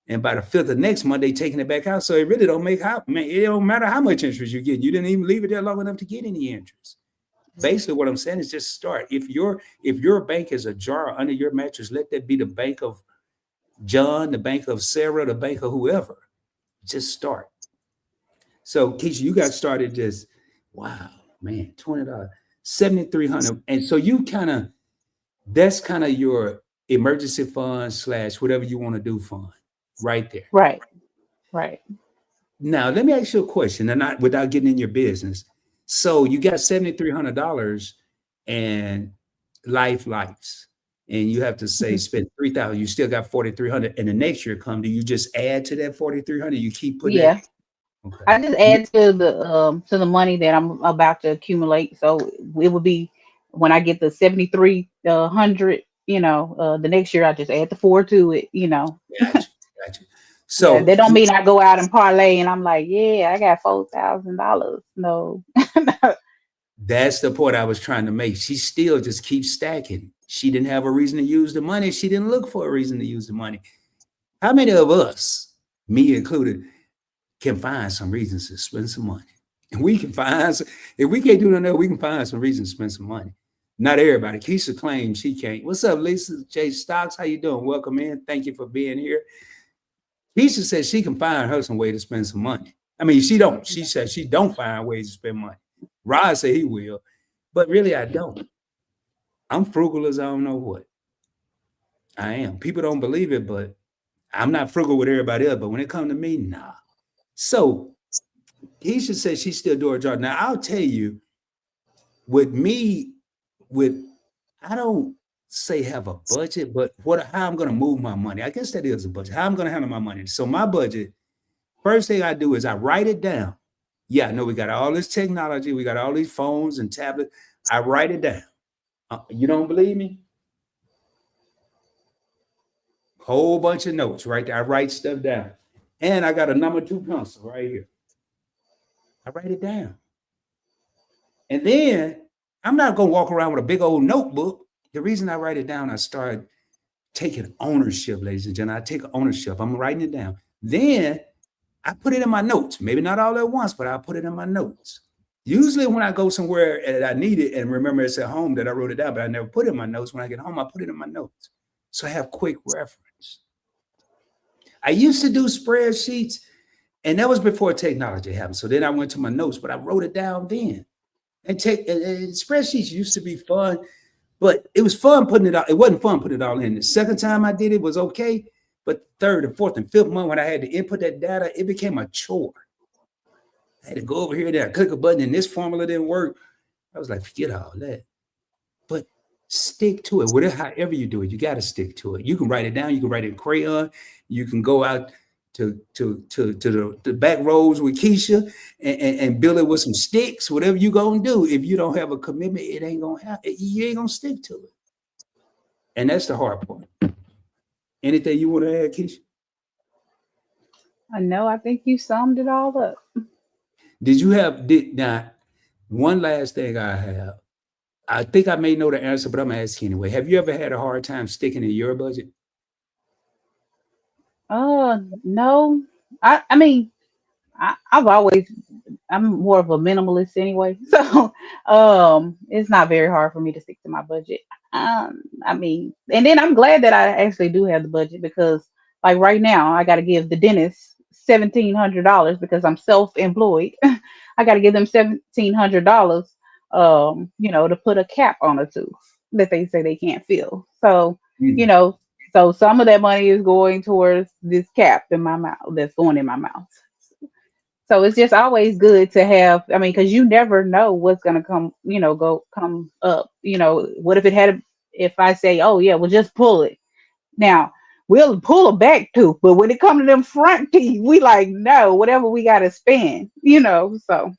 and by the fifth of next month they taking it back out. So it really don't make how man, it don't matter how much interest you get. You didn't even leave it there long enough to get any interest. Basically, what I'm saying is just start. If your bank is a jar under your mattress, let that be the bank of John, the bank of Sarah, the bank of whoever. Just start. So Keisha, you got started just wow, man, $20, 7,300. And so you kind of that's kind of your emergency fund slash whatever you want to do fund right there. right, right. Now, let me ask you a question, and not without getting in your business. So you got $7,300 and lives, and you have to say Mhm. spend 3,000. You still got 4,300, and the next year come. Do you just add to that 4,300? You keep putting that. Yeah, Okay. I just add to the money that I'm about to accumulate. So it would be when I get the 7,300. The next year I just add the four to it. Got you. Got you. Yeah, So that don't mean I go out and parlay and I'm like, yeah, I got $4,000. No. that's the point I was trying to make. She still just keeps stacking. She didn't have a reason to use the money. She didn't look for a reason to use the money. How many of us, me included, can find some reasons to spend some money? And we can find some, if we can't do nothing else, we can find some reasons to spend some money. Not everybody. Keisha claims she can't. What's up, Lisa J. Stocks? How you doing? Welcome in. Thank you for being here. Keisha says she can find her some way to spend some money. I mean, she don't. She says she don't find ways to spend money. Rod said he will, but really I don't. I'm frugal as I don't know what. I am. People don't believe it, but I'm not frugal with everybody else. But when it comes to me, nah. So Keisha says she's still doing a job. Now I'll tell you, with me, with I don't say have a budget, but how I'm gonna move my money. I guess that is a budget. How I'm gonna handle my money. So my budget, first thing I do is I write it down. Yeah, I know we got all this technology, we got all these phones and tablets. I write it down. You don't believe me? Whole bunch of notes right there. I write stuff down. And I got a number two pencil right here. I write it down. And then I'm not gonna walk around with a big old notebook. The reason I write it down, I start taking ownership, ladies and gentlemen. I take ownership. I'm writing it down. Then I put it in my notes. Maybe not all at once, but I'll put it in my notes. Usually when I go somewhere and I need it and remember it's at home that I wrote it down, but I never put it in my notes. When I get home, I put it in my notes. So I have quick reference. I used to do spreadsheets, and that was before technology happened. So then I went to my notes, but I wrote it down then. And spreadsheets used to be fun, but it was fun putting it out. It wasn't fun putting it all in. The second time I did it was okay, but third and fourth and fifth month when I had to input that data, it became a chore. I had to go over here and there, click a button, and this formula didn't work. I was like, forget all that. But stick to it. Whatever, however you do it, you got to stick to it. You can write it down. You can write it in crayon. You can go out to the back roads with Keisha and build it with some sticks. Whatever you gonna do, if you don't have a commitment, it ain't gonna happen. You ain't gonna stick to it, and that's the hard part. Anything you want to add, Keisha? I know. I think you summed it all up. Did you have did not one last thing I have? I think I may know the answer, but I'm asking anyway. Have you ever had a hard time sticking to your budget? No. I mean, I've always I'm more of a minimalist anyway, so it's not very hard for me to stick to my budget. I mean, and then I'm glad that I actually do have the budget because, like right now, I got to give the dentist $1,700 because I'm self-employed. I got to give them $1,700, to put a cap on a tooth that they say they can't fill. So, you Mm. know, so some of that money is going towards this cap in my mouth that's going in my mouth. So it's just always good to have, I mean, because you never know what's gonna come, come up. What if if I say, oh yeah, well just pull it. Now we'll pull a back tooth, but when it comes to them front teeth, we like no, whatever we gotta spend. So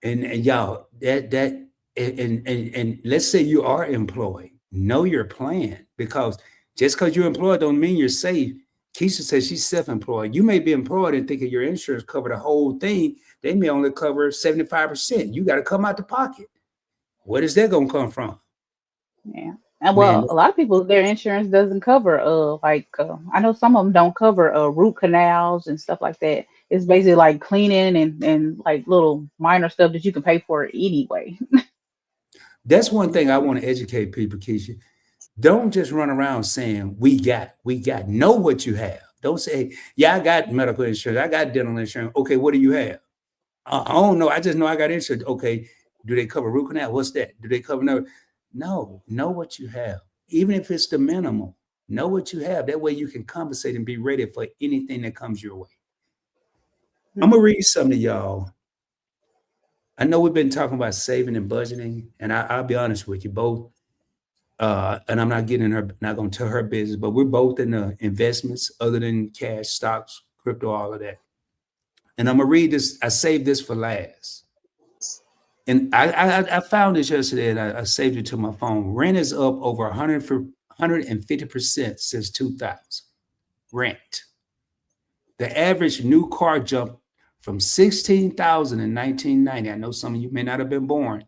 And y'all, and let's say you are employed, know your plan, because just because you're employed don't mean you're safe. Keisha says she's self-employed. You may be employed and thinking your insurance cover the whole thing. They may only cover 75%. You got to come out the pocket. Where is that gonna come from? yeah. And Man, well, a lot of people, their insurance doesn't cover I know some of them don't cover root canals and stuff like that. It's basically like cleaning and like little minor stuff that you can pay for anyway. that's one thing I want to educate people, Keisha. Don't just run around saying we got. Know what you have. Don't say, yeah, I got medical insurance, I got dental insurance. Okay, what do you have? I don't know. I just know I got insurance. Okay, do they cover root canal? What's that? Do they cover no? No, know what you have. Even if it's the minimal, know what you have. That way you can compensate and be ready for anything that comes your way. I'm gonna read something to y'all. I know we've been talking about saving and budgeting, and I'll be honest with you both. And I'm not getting her, not gonna tell her business, but we're both in the investments other than cash, stocks, crypto, all of that. And I'm gonna read this. I saved this for last. And I found this yesterday and I saved it to my phone. Rent is up over 150% since 2000. Rent. The average new car jumped from 16,000 in 1990. I know some of you may not have been born,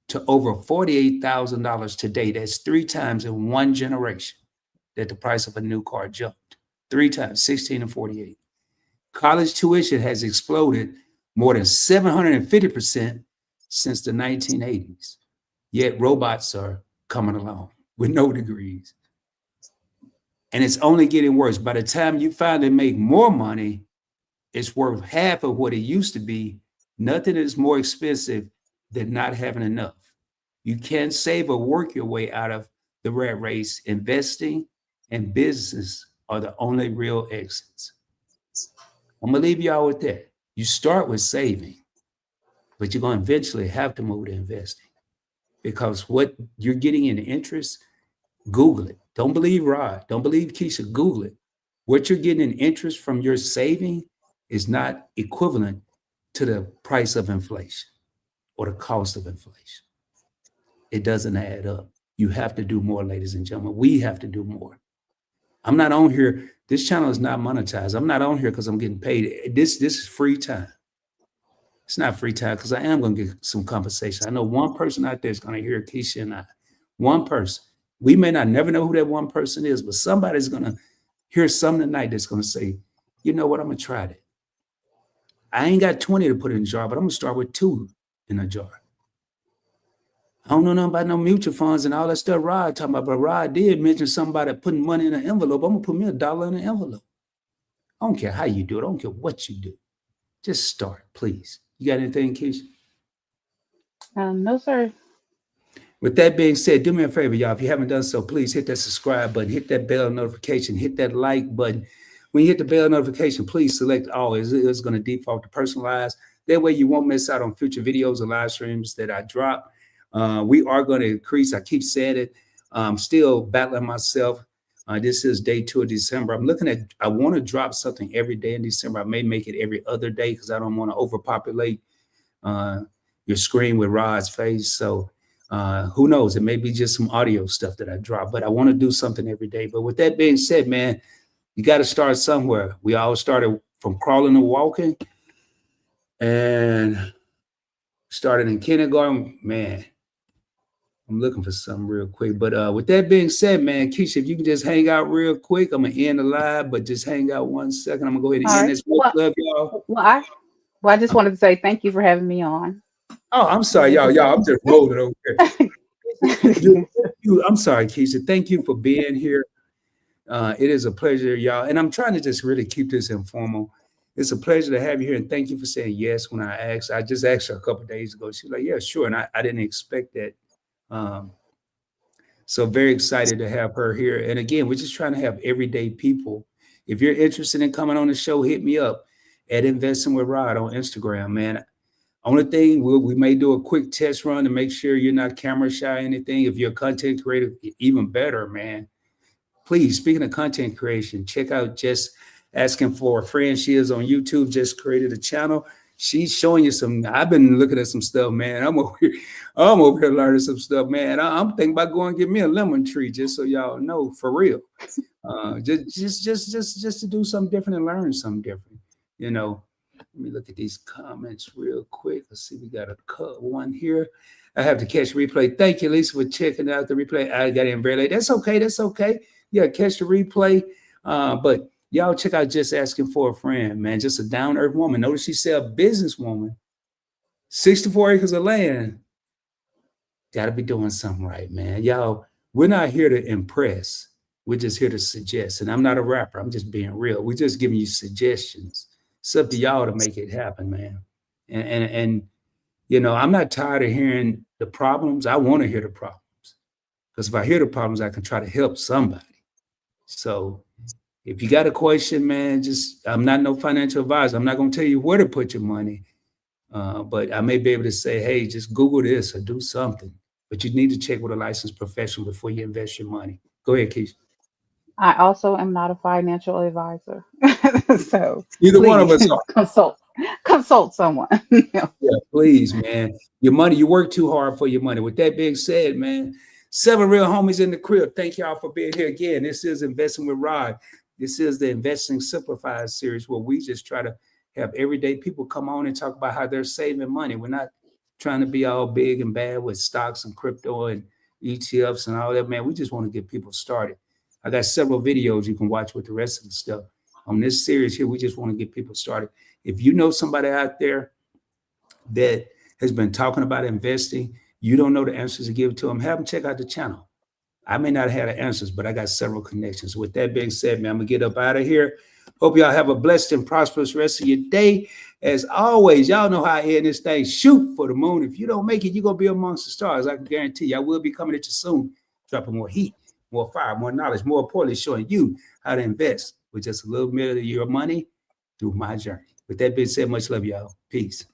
to over $48,000 today. That's three times in one generation that the price of a new car jumped. Three times, 16 and 48. College tuition has exploded more than 750% since the 1980s. Yet robots are coming along with no degrees. And it's only getting worse. By the time you finally make more money, it's worth half of what it used to be. Nothing is more expensive than not having enough. You can't save or work your way out of the rat race. Investing and business are the only real exits. I'm gonna leave y'all with that. You start with saving, but you're gonna eventually have to move to investing because what you're getting in interest, Google it. Don't believe Rod. Don't believe Keisha. Google it. What you're getting in interest from your saving is not equivalent to the price of inflation or the cost of inflation. It doesn't add up. You have to do more, ladies and gentlemen. We have to do more. I'm not on here. This channel is not monetized. I'm not on here because I'm getting paid. This is free time. It's not free time because I am going to get some compensation. I know one person out there is going to hear Keisha and I. One person. We may not never know who that one person is, but somebody's going to hear something tonight that's going to say, you know what, I'm going to try that. I ain't got 20 to put in a jar, but I'm going to start with 2 in a jar. I don't know nothing about no mutual funds and all that stuff Rod talking about, but Rod did mention somebody putting money in an envelope. I'm going to put me $1 in an envelope. I don't care how you do it. I don't care what you do. Just start, please. You got anything, Keisha? No, sir. With that being said, do me a favor, y'all. If you haven't done so, please hit that subscribe button, hit that bell notification, hit that like button. When you hit the bell notification, please select all. It's going to default to personalized. That way you won't miss out on future videos or live streams that I drop. We are going to increase. I keep saying it. I'm still battling myself. This is day 2 of December. I want to drop something every day in December. I may make it every other day because I don't want to overpopulate your screen with Rod's face. So who knows? It may be just some audio stuff that I drop, but I want to do something every day. But with that being said, man, you got to start somewhere. We all started from crawling and walking and started in kindergarten. Man, I'm looking for something real quick. But with that being said, man, Keisha, if you can just hang out real quick, I'm going to end the live, but just hang out 1 second. I'm going to go ahead and All end right. this. Well, Love y'all. I just wanted to say thank you for having me on. Oh, I'm sorry, This y'all. is Y'all, I'm just rolling over here. a I'm sorry, Keisha. Thank you for being here. It is a pleasure, y'all. And I'm trying to just really keep this informal. It's a pleasure to have you here. And thank you for saying yes when I asked. I just asked her a couple of days ago. She's like, yeah, sure. And I didn't expect that. Um, so very excited to have her here. And again, we're just trying to have everyday people. If you're interested in coming on the show, hit me up at Investing with Rod on Instagram, man. Only thing we may do a quick test run to make sure you're not camera shy or anything. If you're a content creator, even better, man. Please, speaking of content creation, check out JuSst Asking for a Friend. She is on YouTube, just created a channel. She's showing you some. I've been looking at some stuff, man. I'm over here learning some stuff, man. I'm thinking about going and get me a lemon tree, just so y'all know, for real. Just to do something different and learn something different, you know. Let me look at these comments real quick. Let's see, we got a one here. I have to catch replay. Thank you, Lisa, for checking out the replay. I got in very late. That's okay. That's okay. Yeah, catch the replay. But y'all check out JuSst Asking for a Friend, man. Just a down-earth woman. Notice she said a businesswoman. 64 acres of land. Got to be doing something right, man. Y'all, we're not here to impress. We're just here to suggest. And I'm not a rapper. I'm just being real. We're just giving you suggestions. It's up to y'all to make it happen, man. And you know, I'm not tired of hearing the problems. I want to hear the problems. Because if I hear the problems, I can try to help somebody. So if you got a question, man, I'm not no financial advisor. I'm not going to tell you where to put your money. But I may be able to say, hey, just Google this or do something. But you need to check with a licensed professional before you invest your money. Go ahead, Keisha. I also am not a financial advisor. So Either one of please us are. consult someone. Yeah, please, man. Your money, you work too hard for your money. With that being said, man, 7 real homies in the crib. Thank y'all for being here again. This is Investing with Rod. This is the Investing Simplified series where we just try to have everyday people come on and talk about how they're saving money. We're not trying to be all big and bad with stocks and crypto and ETFs and all that, man. We just want to get people started. I got several videos you can watch with the rest of the stuff. On this series here, we just want to get people started. If you know somebody out there that has been talking about investing, you don't know the answers to give to them, have them check out the channel. I may not have the answers, but I got several connections. With that being said, man, I'm going to get up out of here. Hope y'all have a blessed and prosperous rest of your day. As always, y'all know how I end this thing. Shoot for the moon. If you don't make it, you're going to be amongst the stars. I can guarantee you. I will be coming at you soon, dropping more heat, more fire, more knowledge, more importantly, showing you how to invest with just a little bit of your money through my journey. With that being said, much love, y'all. Peace.